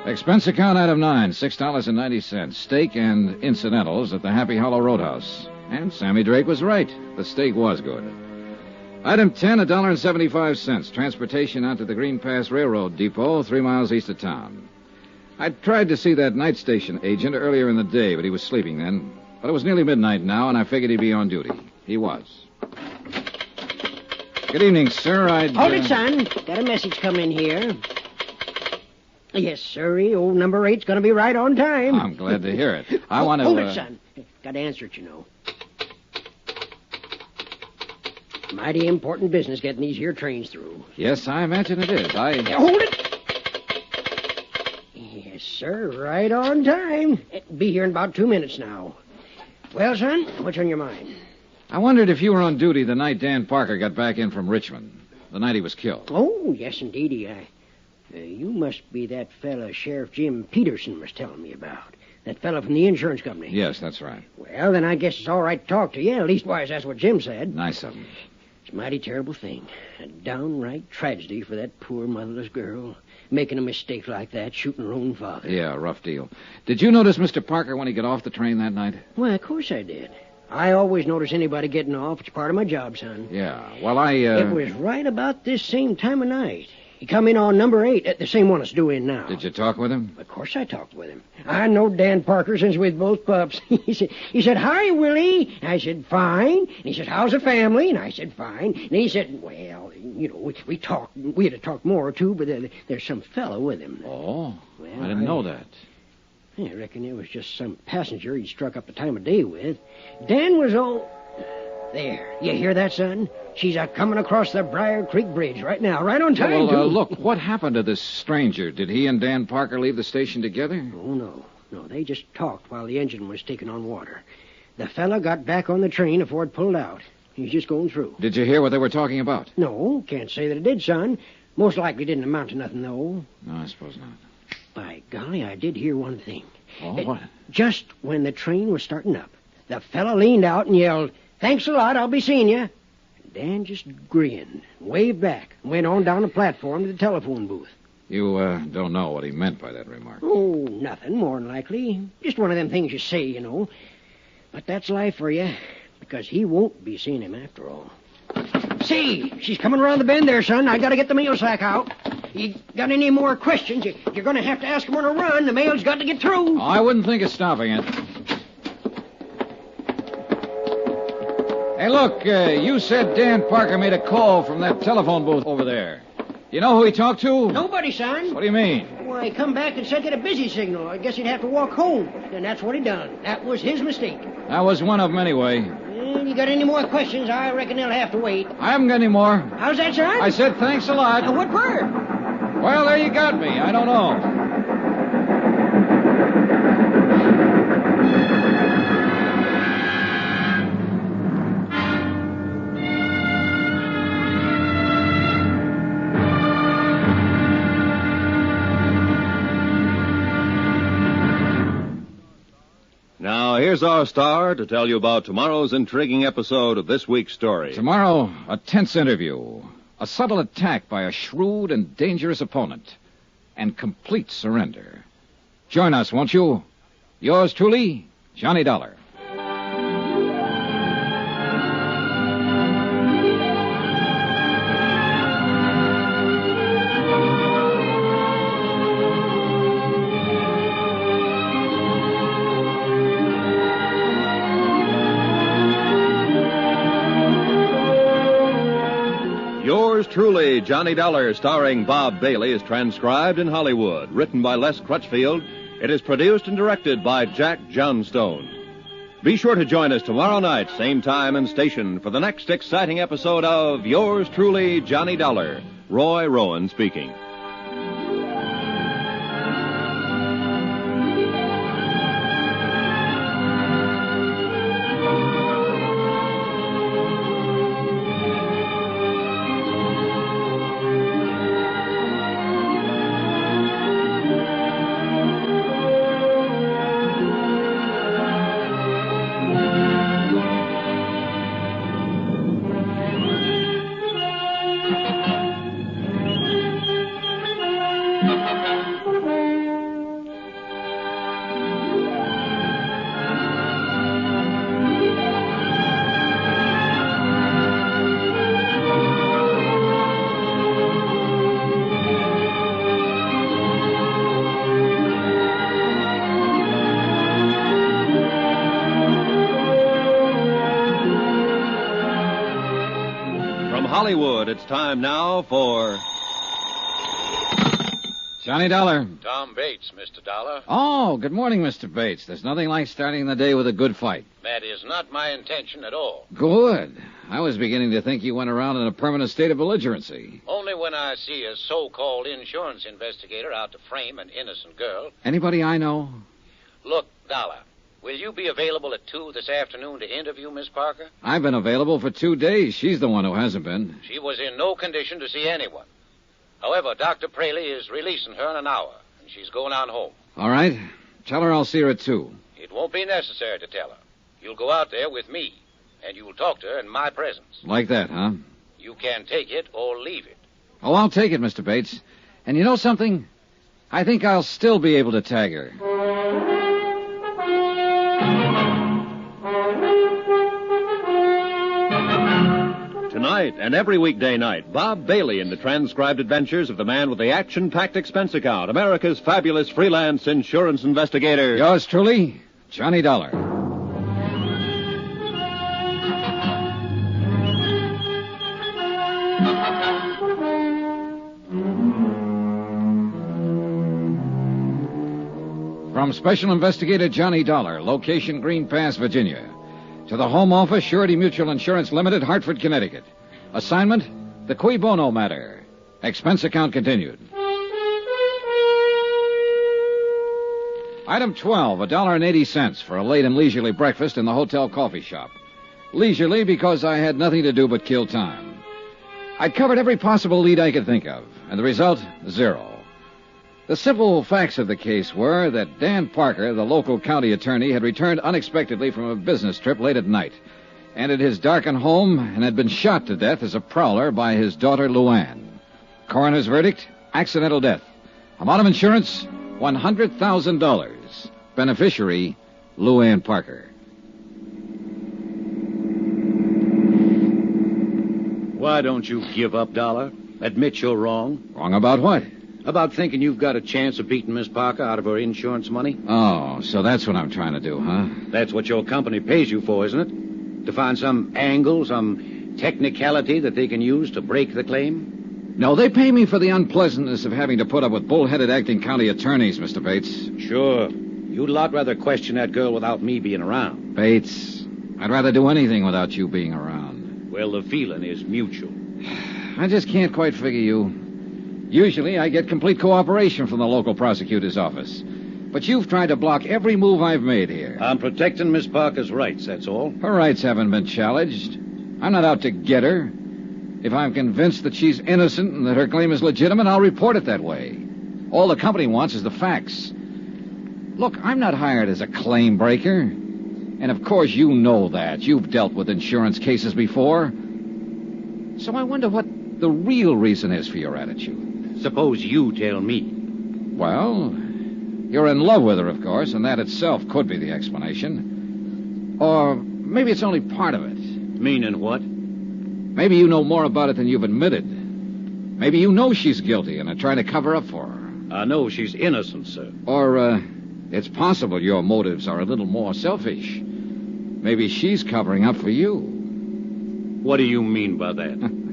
Expense account item 9, $6.90. Steak and incidentals at the Happy Hollow Roadhouse. And Sammy Drake was right. The steak was good. Item 10, $1.75. Transportation out to the Green Pass Railroad Depot, 3 miles east of town. I tried to see that night station agent earlier in the day, but he was sleeping then. But it was nearly midnight now, and I figured he'd be on duty. He was. Good evening, sir. Hold it, son. Got a message come in here. Yes, sirree. Old number 8's going to be right on time. I'm glad to hear it. I want to... Hold it, son. Got to answer it, you know. Mighty important business getting these here trains through. Yes, I imagine it is. Hold it! Yes, sir. Right on time. Be here in about 2 minutes now. Well, son, what's on your mind? I wondered if you were on duty the night Dan Parker got back in from Richmond. The night he was killed. Oh, yes, indeedy. You must be that fella Sheriff Jim Peterson was telling me about. That fella from the insurance company. Yes, that's right. Well, then I guess it's all right to talk to you. At leastwise, that's what Jim said. Nice of him. It's a mighty terrible thing. A downright tragedy for that poor motherless girl. Making a mistake like that, shooting her own father. Yeah, rough deal. Did you notice Mr. Parker when he got off the train that night? Well, of course I did. I always notice anybody getting off. It's part of my job, son. Yeah, well, It was right about this same time of night. He come in on number 8, the same one that's due in now. Did you talk with him? Of course I talked with him. I know Dan Parker since we was both pups. he said, "Hi, Willie." I said, "Fine." And he said, "How's the family?" And I said, "Fine." And he said, "Well, we talked. We had to talk more, too, but there's some fellow with him." Oh, well, I didn't know that. I reckon it was just some passenger he struck up the time of day with. Dan was all... There. You hear that, son? She's a-coming across the Briar Creek Bridge right now, right on time, Well, too. look, what happened to this stranger? Did he and Dan Parker leave the station together? Oh, no. No, they just talked while the engine was taking on water. The fella got back on the train before it pulled out. He's just going through. Did you hear what they were talking about? No, can't say that it did, son. Most likely didn't amount to nothing, though. No, I suppose not. By golly, I did hear one thing. Oh, what? Just when the train was starting up, the fella leaned out and yelled, "Thanks a lot, I'll be seeing you." Dan just grinned, waved back, and went on down the platform to the telephone booth. You don't know what he meant by that remark. Oh, nothing, more than likely. Just one of them things you say, you know. But that's life for you, because he won't be seeing him after all. See, she's coming around the bend there, son. I gotta get the mail sack out. You got any more questions, you're gonna have to ask him on a run. The mail's got to get through. Oh, I wouldn't think of stopping it. Hey, look, you said Dan Parker made a call from that telephone booth over there. You know who he talked to? Nobody, son. What do you mean? Why, he come back and said get a busy signal. I guess he'd have to walk home. And that's what he done. That was his mistake. That was one of them anyway. And you got any more questions, I reckon they'll have to wait. I haven't got any more. How's that, son? I said thanks a lot. What for? Well, there you got me. I don't know. Now, here's our star to tell you about tomorrow's intriguing episode of this week's story. Tomorrow, a tense interview, a subtle attack by a shrewd and dangerous opponent, and complete surrender. Join us, won't you? Yours truly, Johnny Dollar. Yours truly, Johnny Dollar, starring Bob Bailey, is transcribed in Hollywood. Written by Les Crutchfield, it is produced and directed by Jack Johnstone. Be sure to join us tomorrow night, same time and station, for the next exciting episode of Yours truly, Johnny Dollar. Roy Rowan speaking. Hollywood, it's time now for... Johnny Dollar. Tom Bates, Mr. Dollar. Oh, good morning, Mr. Bates. There's nothing like starting the day with a good fight. That is not my intention at all. Good. I was beginning to think you went around in a permanent state of belligerency. Only when I see a so-called insurance investigator out to frame an innocent girl. Anybody I know? Look, Dollar, will you be available at 2 this afternoon to interview Miss Parker? I've been available for 2 days. She's the one who hasn't been. She was in no condition to see anyone. However, Dr. Praley is releasing her in an hour, and she's going on home. All right. Tell her I'll see her at 2. It won't be necessary to tell her. You'll go out there with me, and you'll talk to her in my presence. Like that, huh? You can take it or leave it. Oh, I'll take it, Mr. Bates. And you know something? I think I'll still be able to tag her. Tonight and every weekday night, Bob Bailey in the transcribed adventures of the man with the action-packed expense account, America's fabulous freelance insurance investigator. Yours truly, Johnny Dollar. From Special Investigator Johnny Dollar, location Green Pass, Virginia, to the Home Office, Surety Mutual Insurance Limited, Hartford, Connecticut. Assignment, the Bono matter. Expense account continued. Item 12, $1.80 for a late and leisurely breakfast in the hotel coffee shop. Leisurely because I had nothing to do but kill time. I'd covered every possible lead I could think of, and the result, 0. The simple facts of the case were that Dan Parker, the local county attorney, had returned unexpectedly from a business trip late at night, entered his darkened home, and had been shot to death as a prowler by his daughter, Luann. Coroner's verdict, accidental death. Amount of insurance, $100,000. Beneficiary, Luann Parker. Why don't you give up, Dollar? Admit you're wrong. Wrong about what? About thinking you've got a chance of beating Miss Parker out of her insurance money? Oh, so that's what I'm trying to do, huh? That's what your company pays you for, isn't it? To find some angle, some technicality that they can use to break the claim? No, they pay me for the unpleasantness of having to put up with bull-headed acting county attorneys, Mr. Bates. Sure. You'd a lot rather question that girl without me being around. Bates, I'd rather do anything without you being around. Well, the feeling is mutual. I just can't quite figure you. Usually I get complete cooperation from the local prosecutor's office. But you've tried to block every move I've made here. I'm protecting Miss Parker's rights, that's all. Her rights haven't been challenged. I'm not out to get her. If I'm convinced that she's innocent and that her claim is legitimate, I'll report it that way. All the company wants is the facts. Look, I'm not hired as a claim breaker. And of course you know that. You've dealt with insurance cases before. So I wonder what the real reason is for your attitude. Suppose you tell me. Well, you're in love with her, of course, and that itself could be the explanation. Or maybe it's only part of it. Meaning what? Maybe you know more about it than you've admitted. Maybe you know she's guilty and are trying to cover up for her. I know she's innocent, sir. Or, it's possible your motives are a little more selfish. Maybe she's covering up for you. What do you mean by that?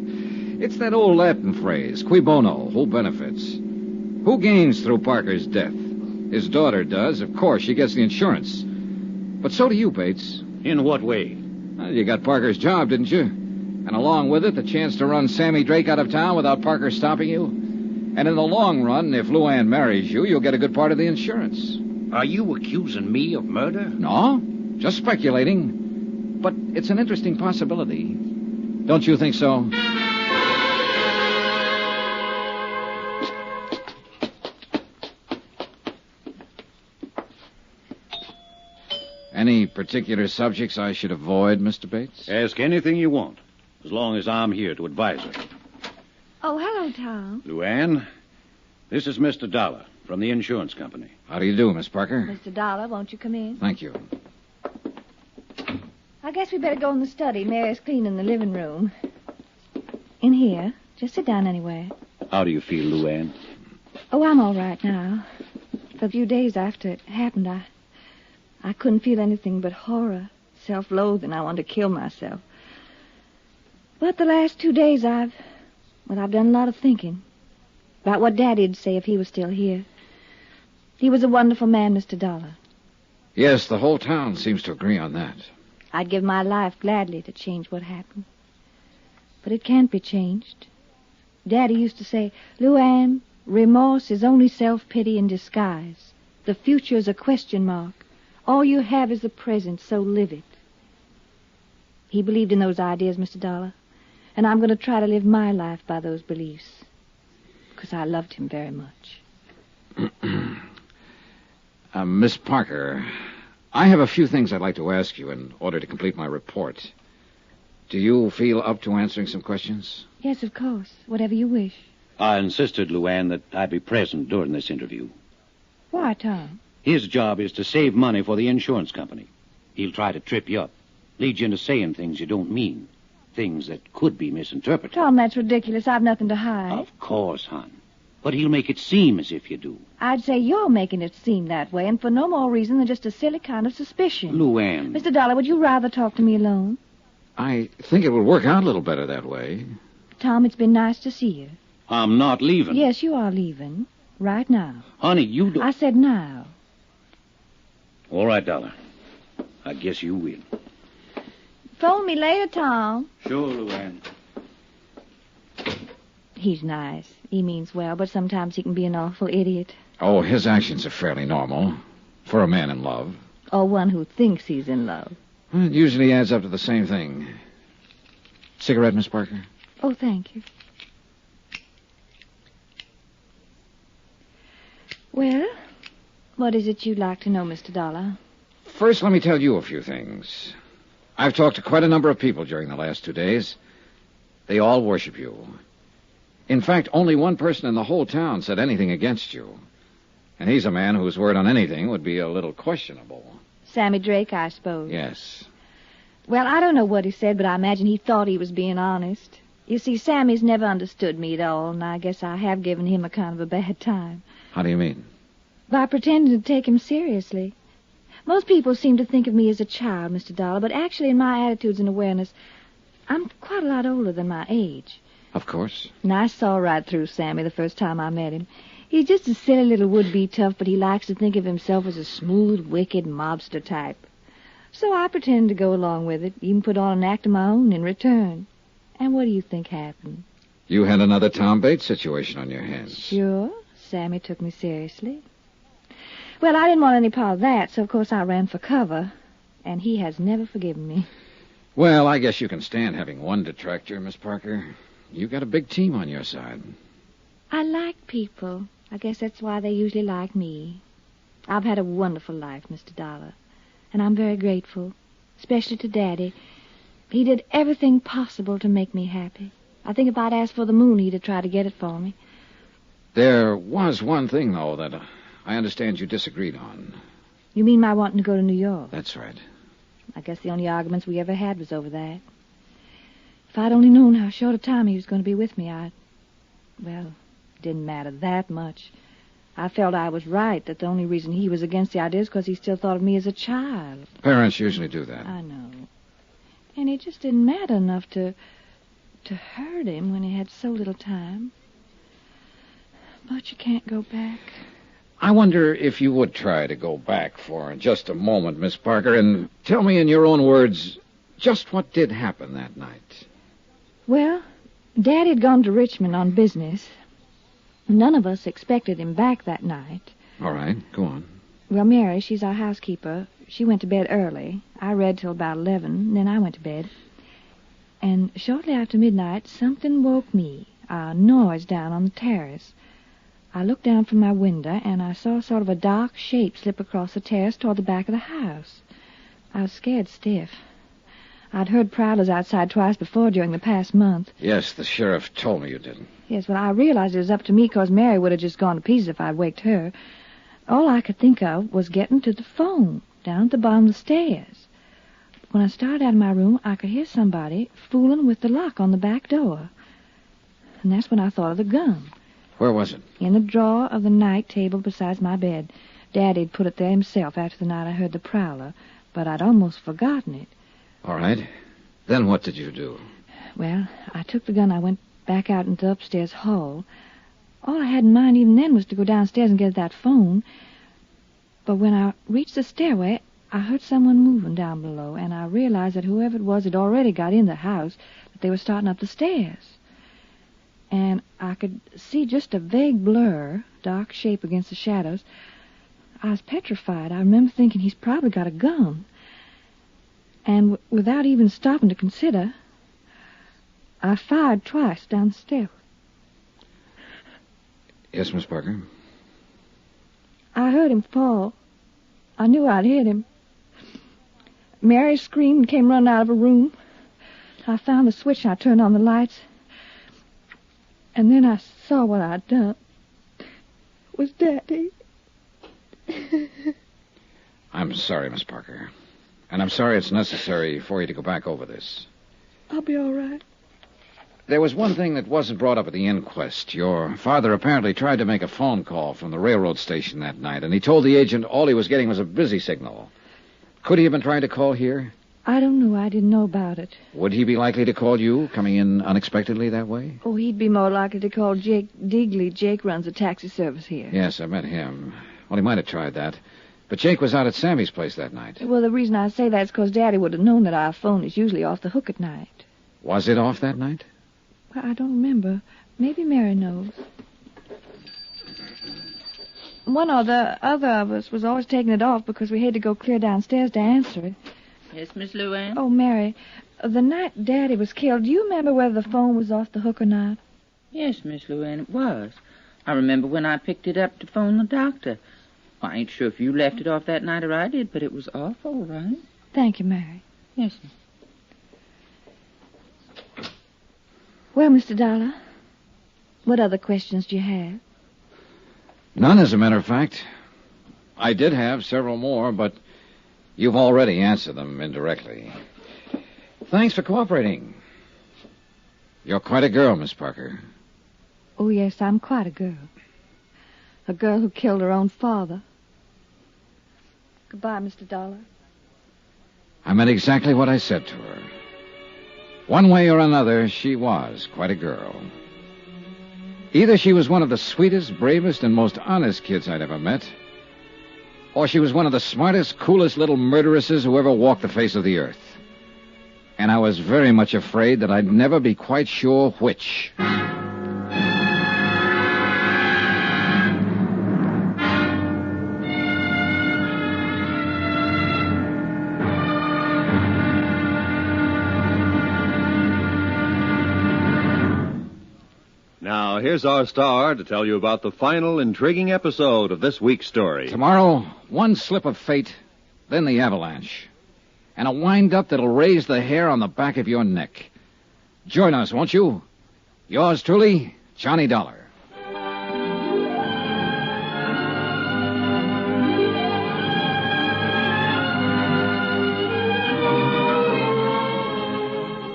It's that old Latin phrase, cui bono, who benefits? Who gains through Parker's death? His daughter does. Of course, she gets the insurance. But so do you, Bates. In what way? Well, you got Parker's job, didn't you? And along with it, the chance to run Sammy Drake out of town without Parker stopping you. And in the long run, if Luann marries you, you'll get a good part of the insurance. Are you accusing me of murder? No, just speculating. But it's an interesting possibility. Don't you think so? Any particular subjects I should avoid, Mr. Bates? Ask anything you want, as long as I'm here to advise her. Oh, hello, Tom. Luann, this is Mr. Dollar from the insurance company. How do you do, Miss Parker? Mr. Dollar, won't you come in? Thank you. I guess we better go in the study. Mary's cleaning the living room. In here. Just sit down anywhere. How do you feel, Luann? Oh, I'm all right now. For a few days after it happened, I couldn't feel anything but horror, self-loathing. I wanted to kill myself. But the last 2 days I've done a lot of thinking about what Daddy'd say if he was still here. He was a wonderful man, Mr. Dollar. Yes, the whole town seems to agree on that. I'd give my life gladly to change what happened. But it can't be changed. Daddy used to say, Luann, remorse is only self-pity in disguise. The future is a question mark. All you have is the present, so live it. He believed in those ideas, Mr. Dollar, and I'm going to try to live my life by those beliefs, because I loved him very much. Miss Parker, I have a few things I'd like to ask you in order to complete my report. Do you feel up to answering some questions? Yes, of course. Whatever you wish. I insisted, Luann, that I be present during this interview. Why, Tom? His job is to save money for the insurance company. He'll try to trip you up, lead you into saying things you don't mean, things that could be misinterpreted. Tom, that's ridiculous. I've nothing to hide. Of course, hon. But he'll make it seem as if you do. I'd say you're making it seem that way, and for no more reason than just a silly kind of suspicion. Luann. Mr. Dollar, would you rather talk to me alone? I think it would work out a little better that way. Tom, it's been nice to see you. I'm not leaving. Yes, you are leaving. Right now. Honey, you don't... I said now. All right, Dollar. I guess you will. Phone me later, Tom. Sure, Luann. He's nice. He means well, but sometimes he can be an awful idiot. Oh, his actions are fairly normal for a man in love. Or one who thinks he's in love. It usually adds up to the same thing. Cigarette, Miss Parker? Oh, thank you. Well, what is it you'd like to know, Mr. Dollar? First, let me tell you a few things. I've talked to quite a number of people during the last 2 days. They all worship you. In fact, only one person in the whole town said anything against you. And he's a man whose word on anything would be a little questionable. Sammy Drake, I suppose. Yes. Well, I don't know what he said, but I imagine he thought he was being honest. You see, Sammy's never understood me at all, and I guess I have given him a kind of a bad time. How do you mean? By pretending to take him seriously. Most people seem to think of me as a child, Mr. Dollar, but actually in my attitudes and awareness, I'm quite a lot older than my age. Of course. And I saw right through Sammy the first time I met him. He's just a silly little would-be tough, but he likes to think of himself as a smooth, wicked mobster type. So I pretended to go along with it, even put on an act of my own in return. And what do you think happened? You had another Tom Bates situation on your hands. Sure. Sammy took me seriously. Well, I didn't want any part of that, so of course I ran for cover. And he has never forgiven me. Well, I guess you can stand having one detractor, Miss Parker. You got a big team on your side. I like people. I guess that's why they usually like me. I've had a wonderful life, Mr. Dollar. And I'm very grateful, especially to Daddy. He did everything possible to make me happy. I think if I'd asked for the moon, he'd have tried to get it for me. There was one thing, though, that I understand you disagreed on. You mean my wanting to go to New York? That's right. I guess the only arguments we ever had was over that. If I'd only known how short a time he was going to be with me, well, it didn't matter that much. I felt I was right, that the only reason he was against the idea is because he still thought of me as a child. Parents usually do that. I know. And it just didn't matter enough to hurt him when he had so little time. But you can't go back. I wonder if you would try to go back for just a moment, Miss Parker, and tell me in your own words just what did happen that night. Well, Daddy had gone to Richmond on business. None of us expected him back that night. All right, go on. Well, Mary, she's our housekeeper. She went to bed early. I read till about 11, and then I went to bed. And shortly after midnight, something woke me, a noise down on the terrace. I looked down from my window, and I saw sort of a dark shape slip across the terrace toward the back of the house. I was scared stiff. I'd heard prowlers outside twice before during the past month. Yes, the sheriff told me you didn't. Yes, well, I realized it was up to me because Mary would have just gone to pieces if I'd waked her. All I could think of was getting to the phone down at the bottom of the stairs. When I started out of my room, I could hear somebody fooling with the lock on the back door. And that's when I thought of the gun. Where was it? In the drawer of the night table beside my bed. Daddy'd put it there himself after the night I heard the prowler, but I'd almost forgotten it. All right. Then what did you do? Well, I took the gun. I went back out into the upstairs hall. All I had in mind even then was to go downstairs and get that phone. But when I reached the stairway, I heard someone moving down below, and I realized that whoever it was had already got in the house, that they were starting up the stairs. And I could see just a vague blur, dark shape against the shadows. I was petrified. I remember thinking he's probably got a gun. And without even stopping to consider, I fired twice down the stair. Yes, Miss Parker? I heard him fall, I knew I'd hit him. Mary screamed and came running out of her room. I found the switch and I turned on the lights. And then I saw what I'd done. It was Daddy. I'm sorry, Miss Parker. And I'm sorry it's necessary for you to go back over this. I'll be all right. There was one thing that wasn't brought up at the inquest. Your father apparently tried to make a phone call from the railroad station that night, and he told the agent all he was getting was a busy signal. Could he have been trying to call here? I don't know. I didn't know about it. Would he be likely to call you, coming in unexpectedly that way? Oh, he'd be more likely to call Jake Digley. Jake runs a taxi service here. Yes, I met him. Well, he might have tried that. But Jake was out at Sammy's place that night. Well, the reason I say that is because Daddy would have known that our phone is usually off the hook at night. Was it off that night? Well, I don't remember. Maybe Mary knows. One or the other of us was always taking it off because we had to go clear downstairs to answer it. Yes, Miss Luann? Oh, Mary, the night Daddy was killed, do you remember whether the phone was off the hook or not? Yes, Miss Luann, it was. I remember when I picked it up to phone the doctor. I ain't sure if you left it off that night or I did, but it was off all right. Thank you, Mary. Yes, sir. Well, Mr. Dollar, what other questions do you have? None, as a matter of fact. I did have several more, but you've already answered them indirectly. Thanks for cooperating. You're quite a girl, Miss Parker. Oh, yes, I'm quite a girl. A girl who killed her own father. Goodbye, Mr. Dollar. I meant exactly what I said to her. One way or another, she was quite a girl. Either she was one of the sweetest, bravest, and most honest kids I'd ever met, or she was one of the smartest, coolest little murderesses who ever walked the face of the earth. And I was very much afraid that I'd never be quite sure which. Now, here's our star to tell you about the final intriguing episode of this week's story. Tomorrow, one slip of fate, then the avalanche. And a wind-up that'll raise the hair on the back of your neck. Join us, won't you? Yours truly, Johnny Dollar.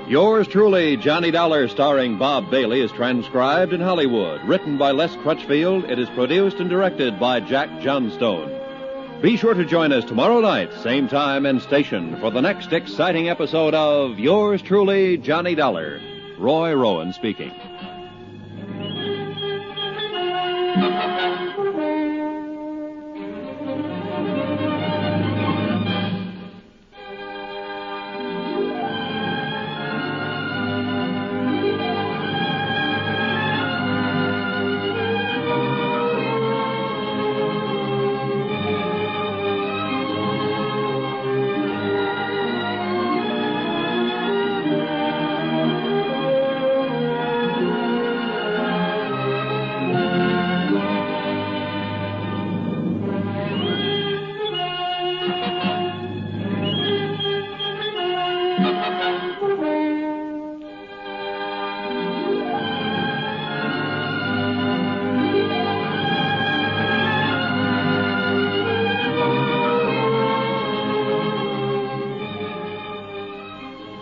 Yours truly, Johnny Dollar, starring Bob Bailey, is transcribed in Hollywood. Written by Les Crutchfield, it is produced and directed by Jack Johnstone. Be sure to join us tomorrow night, same time and station, for the next exciting episode of Yours truly, Johnny Dollar. Roy Rowan speaking.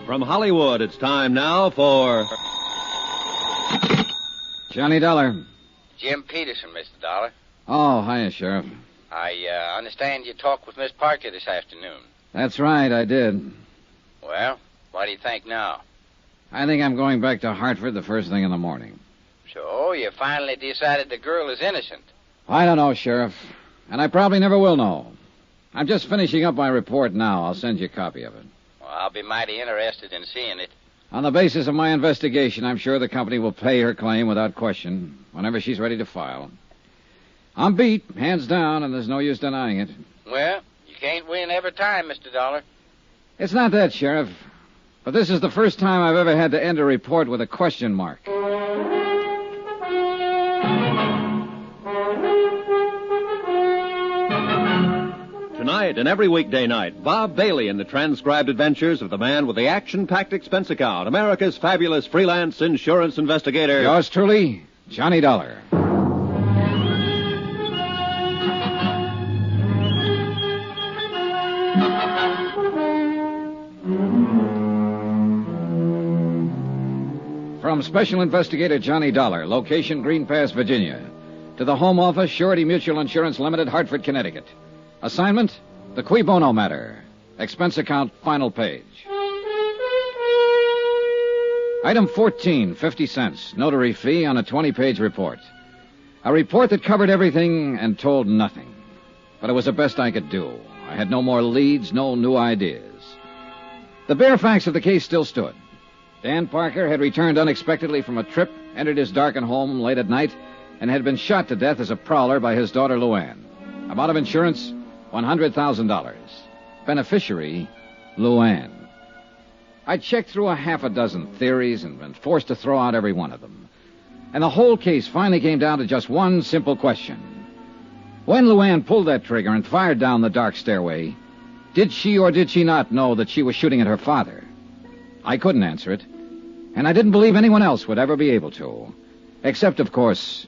From Hollywood, it's time now for... Johnny Dollar. Jim Peterson, Mr. Dollar. Oh, hiya, Sheriff. I understand you talked with Miss Parker this afternoon. That's right, I did. Well, what do you think now? I think I'm going back to Hartford the first thing in the morning. So, you finally decided the girl is innocent. I don't know, Sheriff. And I probably never will know. I'm just finishing up my report now. I'll send you a copy of it. Well, I'll be mighty interested in seeing it. On the basis of my investigation, I'm sure the company will pay her claim without question whenever she's ready to file. I'm beat, hands down, and there's no use denying it. Well, you can't win every time, Mr. Dollar. It's not that, Sheriff. But this is the first time I've ever had to end a report with a question mark. Tonight and every weekday night, Bob Bailey in the transcribed adventures of the man with the action-packed expense account, America's fabulous freelance insurance investigator. Yours truly, Johnny Dollar. From Special Investigator Johnny Dollar, location Green Pass, Virginia, to the Home Office, Surety Mutual Insurance Limited, Hartford, Connecticut. Assignment, the Bono matter. Expense account, final page. Item 14, 50 cents. Notary fee on a 20-page report. A report that covered everything and told nothing. But it was the best I could do. I had no more leads, no new ideas. The bare facts of the case still stood. Dan Parker had returned unexpectedly from a trip, entered his darkened home late at night, and had been shot to death as a prowler by his daughter Luann. Amount of insurance, $100,000. Beneficiary, Luann. I checked through a half a dozen theories and been forced to throw out every one of them. And the whole case finally came down to just one simple question. When Luann pulled that trigger and fired down the dark stairway, did she or did she not know that she was shooting at her father? I couldn't answer it, and I didn't believe anyone else would ever be able to. Except, of course,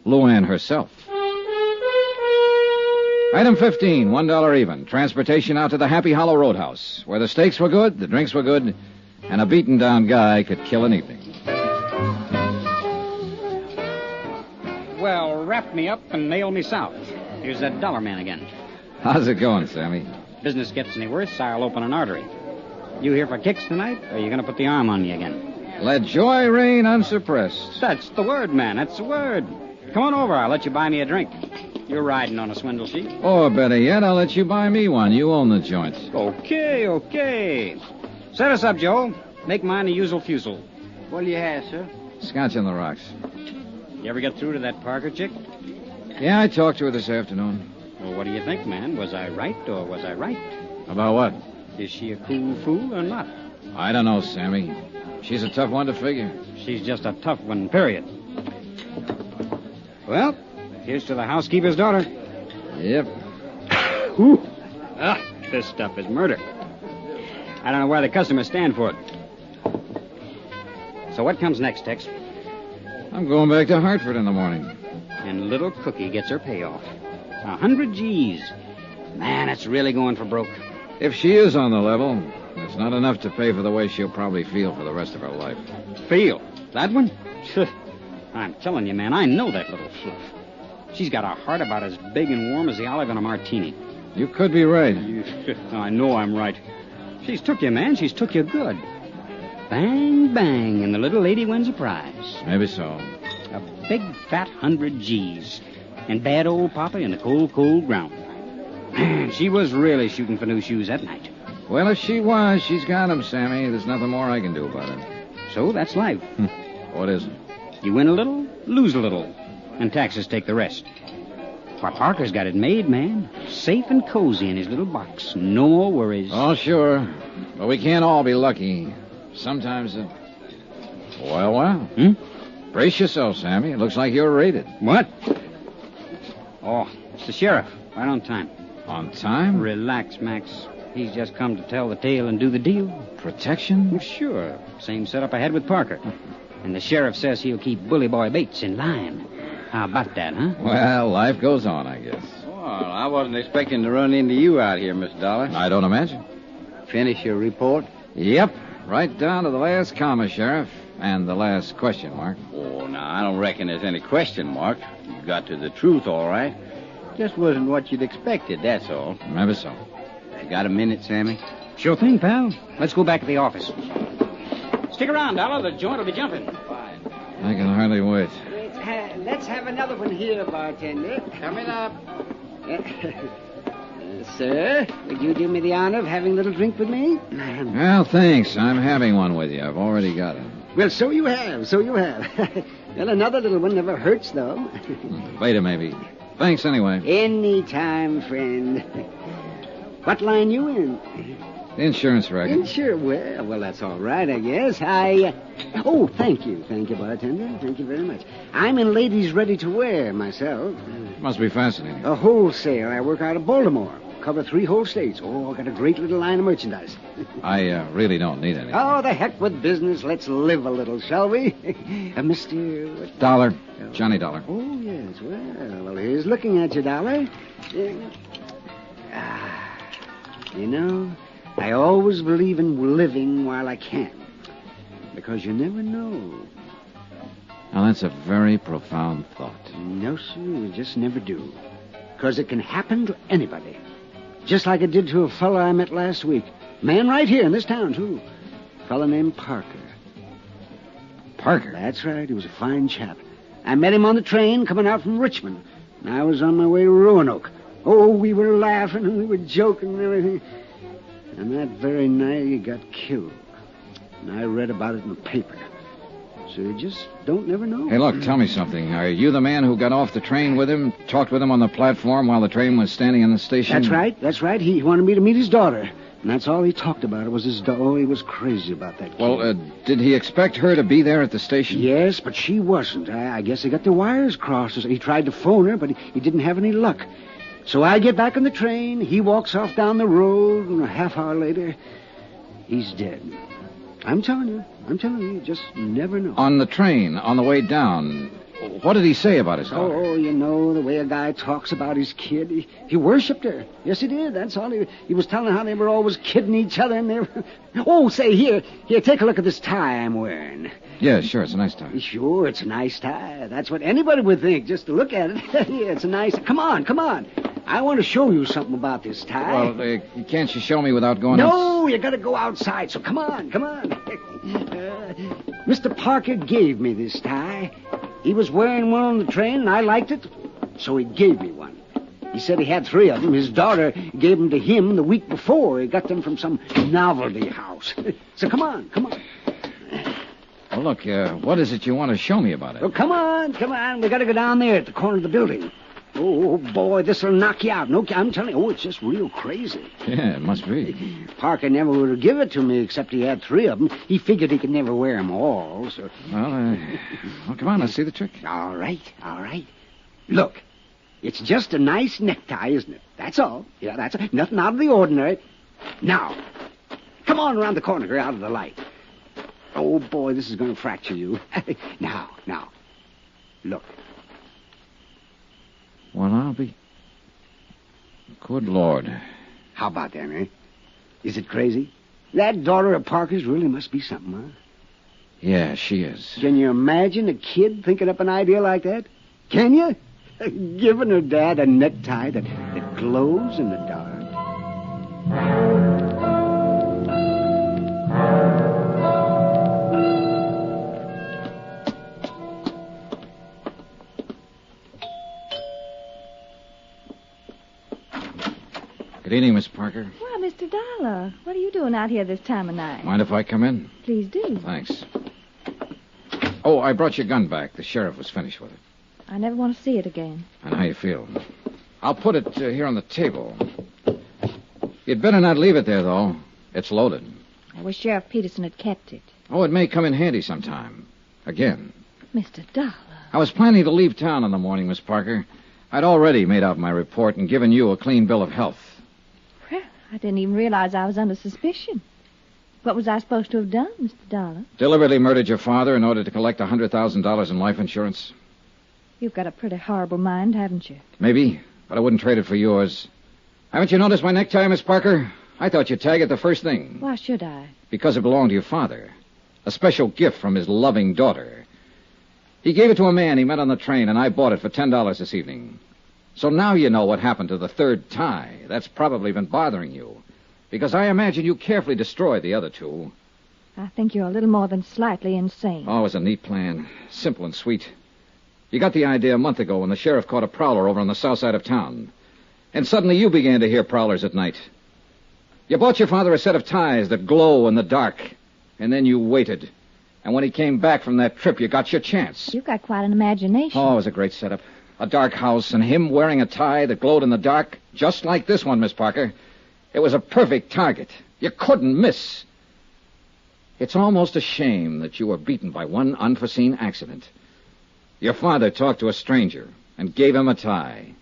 Luann herself. Item 15, $1 even. Transportation out to the Happy Hollow Roadhouse, where the steaks were good, the drinks were good, and a beaten-down guy could kill an evening. Well, wrap me up and nail me south. Here's that dollar man again. How's it going, Sammy? Business gets any worse, I'll open an artery. You here for kicks tonight, or are you going to put the arm on me again? Let joy reign unsuppressed. That's the word, man. That's the word. Come on over. I'll let you buy me a drink. You're riding on a swindle sheet. Or better yet, I'll let you buy me one. You own the joint. Okay. Set us up, Joe. Make mine the usual fusel. What'll you have, sir? Scotch on the rocks. You ever get through to that Parker chick? Yeah, I talked to her this afternoon. Well, what do you think, man? Was I right or was I right? About what? Is she a cool fool or not? I don't know, Sammy. She's a tough one to figure. She's just a tough one, period. Well, here's to the housekeeper's daughter. Yep. Ooh. This stuff is murder. I don't know why the customers stand for it. So what comes next, Tex? I'm going back to Hartford in the morning. And little Cookie gets her payoff. 100 G's. Man, it's really going for broke. If she is on the level, it's not enough to pay for the way she'll probably feel for the rest of her life. Feel? That one? I'm telling you, man, I know that little fluff. She's got a heart about as big and warm as the olive in a martini. You could be right. I know I'm right. She's took you, man. She's took you good. Bang, bang, and the little lady wins a prize. Maybe so. A big, fat 100 G's. And bad old Papa in the cold, cold ground. Man, she was really shooting for new shoes that night. Well, if she was, she's got 'em, Sammy. There's nothing more I can do about it. So that's life. What is it? You win a little, lose a little, and taxes take the rest. Why, Parker's got it made, man. Safe and cozy in his little box. No more worries. Oh, sure. But we can't all be lucky. Sometimes Well. Brace yourself, Sammy. It looks like you're raided. What? Oh, it's the sheriff. Right on time. On time? Relax, Max. He's just come to tell the tale and do the deal. Protection? Well, sure. Same setup I had with Parker. And the sheriff says he'll keep Bully Boy Bates in line. How about that, huh? Well, life goes on, I guess. Well, I wasn't expecting to run into you out here, Mr. Dollar. I don't imagine. Finish your report? Yep. Right down to the last comma, Sheriff. And the last question mark. Oh, now, I don't reckon there's any question mark. You got to the truth, all right. Just wasn't what you'd expected, that's all. Maybe so. You got a minute, Sammy? Sure thing, pal. Let's go back to the office. Stick around, Dollar. The joint will be jumping. Fine. I can hardly wait. Let's have another one here, bartender. Coming up. Sir, would you do me the honor of having a little drink with me? Well, thanks. I'm having one with you. I've already got it. Well, so you have. Well, another little one never hurts, though. Later, maybe. Thanks, anyway. Any time, friend. What line you in? Insurance record. Well, that's all right, I guess. Oh, thank you, bartender. Thank you very much. I'm in ladies' ready-to-wear myself. Must be fascinating. A wholesale. I work out of Baltimore. cover 3 whole states. Oh, I got a great little line of merchandise. I really don't need any. Oh, the heck with business. Let's live a little, shall we? Mr. What? Dollar. Johnny Dollar. Oh, yes. Well, here's looking at you, Dollar. You know, I always believe in living while I can. Because you never know. Now, that's a very profound thought. No, sir, you just never do. Because it can happen to anybody. Just like it did to a fellow I met last week. Man right here in this town, too. A fellow named Parker. Parker? That's right. He was a fine chap. I met him on the train coming out from Richmond. And I was on my way to Roanoke. Oh, we were laughing and we were joking and everything. And that very night he got killed. And I read about it in the paper. So you just don't never know. Hey, look, tell me something. Are you the man who got off the train with him, talked with him on the platform while the train was standing in the station? That's right. He wanted me to meet his daughter. And that's all he talked about. It was his daughter. Oh, he was crazy about that kid. Well, did he expect her to be there at the station? Yes, but she wasn't. I guess he got the wires crossed. He tried to phone her, but he didn't have any luck. So I get back on the train. He walks off down the road, and a half hour later, he's dead. I'm telling you, just never know. On the train, on the way down, what did he say about his daughter? Oh, you know, the way a guy talks about his kid. He worshipped her. Yes, he did. That's all. He was telling how they were always kidding each other. And they were... Oh, say, here, take a look at this tie I'm wearing. Yeah, sure, it's a nice tie. Sure, it's a nice tie. That's what anybody would think, just to look at it. Yeah, it's a nice... Come on. I want to show you something about this tie. Well, can't you show me without going No, you got to go outside, so come on. Mr. Parker gave me this tie. He was wearing one on the train, and I liked it, so he gave me one. He said he had 3 of them. His daughter gave them to him the week before. He got them from some novelty house. So come on. Well, look, what is it you want to show me about it? Well, come on. We got to go down there at the corner of the building. Oh, boy, this'll knock you out. No, I'm telling you, it's just real crazy. Yeah, it must be. Parker never would have given it to me except he had 3 of them. He figured he could never wear them all, so... Well, come on, let's see the trick. All right. Look, it's just a nice necktie, isn't it? That's all. Yeah, that's it. Nothing out of the ordinary. Now, come on around the corner here out of the light. Oh, boy, this is going to fracture you. Now, look. Well, I'll be... Good Lord. How about that, eh? Is it crazy? That daughter of Parker's really must be something, huh? Yeah, she is. Can you imagine a kid thinking up an idea like that? Can you? Giving her dad a necktie that glows in the dark. Good evening, Miss Parker. Well, Mr. Dollar, what are you doing out here this time of night? Mind if I come in? Please do. Thanks. Oh, I brought your gun back. The sheriff was finished with it. I never want to see it again. And how you feel? I'll put it here on the table. You'd better not leave it there, though. It's loaded. I wish Sheriff Peterson had kept it. Oh, it may come in handy sometime. Again. Mr. Dollar. I was planning to leave town in the morning, Miss Parker. I'd already made out my report and given you a clean bill of health. Well, I didn't even realize I was under suspicion. What was I supposed to have done, Mr. Dollar? Deliberately murdered your father in order to collect $100,000 in life insurance. You've got a pretty horrible mind, haven't you? Maybe, but I wouldn't trade it for yours. Haven't you noticed my necktie, Miss Parker? I thought you'd tag it the first thing. Why should I? Because it belonged to your father. A special gift from his loving daughter. He gave it to a man he met on the train, and I bought it for $10 this evening. So now you know what happened to the 3rd tie. That's probably been bothering you. Because I imagine you carefully destroyed the other 2. I think you're a little more than slightly insane. Oh, it was a neat plan. Simple and sweet. You got the idea a month ago when the sheriff caught a prowler over on the south side of town. And suddenly you began to hear prowlers at night. You bought your father a set of ties that glow in the dark. And then you waited. And when he came back from that trip, you got your chance. You've got quite an imagination. Oh, it was a great setup. A dark house and him wearing a tie that glowed in the dark, just like this one, Miss Parker. It was a perfect target. You couldn't miss. It's almost a shame that you were beaten by one unforeseen accident. Your father talked to a stranger and gave him a tie.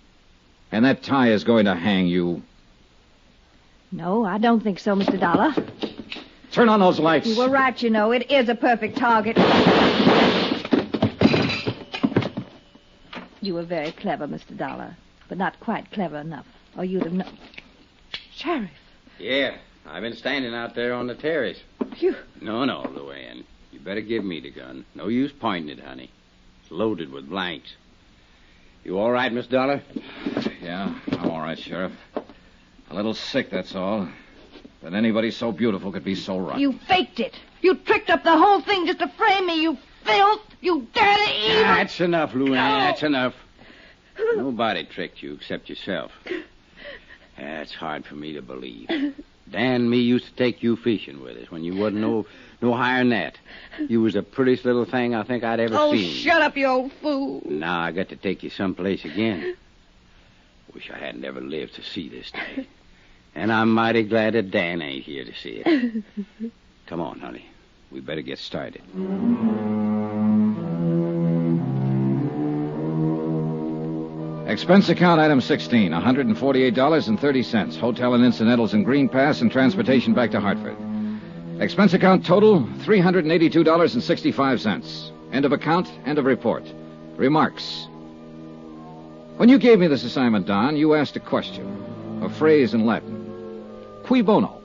And that tie is going to hang you No, I don't think so, Mr. Dollar. Turn on those lights. You were right, you know. It is a perfect target. You were very clever, Mr. Dollar, but not quite clever enough, or you'd have known. Sheriff. Yeah, I've been standing out there on the terrace. You... No, Luann. You better give me the gun. No use pointing it, honey. It's loaded with blanks. You all right, Miss Dollar? Yeah, I'm all right, Sheriff. A little sick, that's all. That anybody so beautiful could be so rotten. You faked it. You tricked up the whole thing just to frame me, you filth. You dirty evil. That's enough, Luann. That's enough. Nobody tricked you except yourself. That's hard for me to believe. Dan and me used to take you fishing with us when you wasn't no higher than that. You was the prettiest little thing I think I'd ever seen. Oh, shut up, you old fool. Now I got to take you someplace again. Wish I hadn't ever lived to see this day. And I'm mighty glad that Dan ain't here to see it. Come on, honey. We better get started. Expense account item 16, $148.30. Hotel and incidentals in Green Pass and transportation back to Hartford. Expense account total, $382.65. End of account, end of report. Remarks. When you gave me this assignment, Don, you asked a question, a phrase in Latin. Cui bono?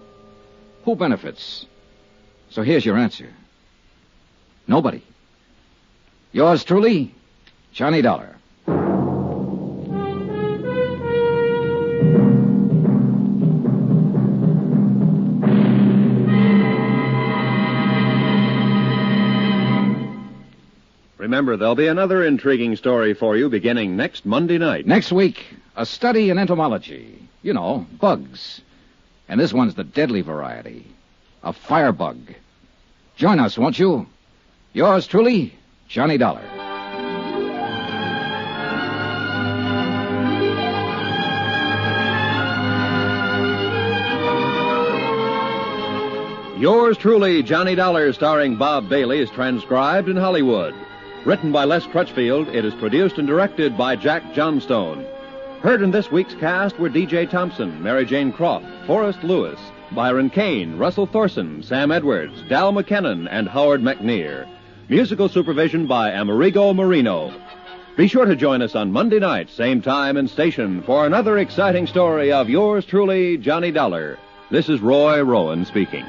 Who benefits? So here's your answer. Nobody. Yours truly, Johnny Dollar. Remember, there'll be another intriguing story for you beginning next Monday night. Next week, a study in entomology. You know, bugs. And this one's the deadly variety. A firebug. Join us, won't you? Yours truly, Johnny Dollar. Yours truly, Johnny Dollar, starring Bob Bailey, is transcribed in Hollywood. Written by Les Crutchfield, it is produced and directed by Jack Johnstone. Heard in this week's cast were D.J. Thompson, Mary Jane Croft, Forrest Lewis, Byron Kane, Russell Thorson, Sam Edwards, Dal McKennon, and Howard McNear. Musical supervision by Amerigo Marino. Be sure to join us on Monday night, same time and station, for another exciting story of yours truly, Johnny Dollar. This is Roy Rowan speaking.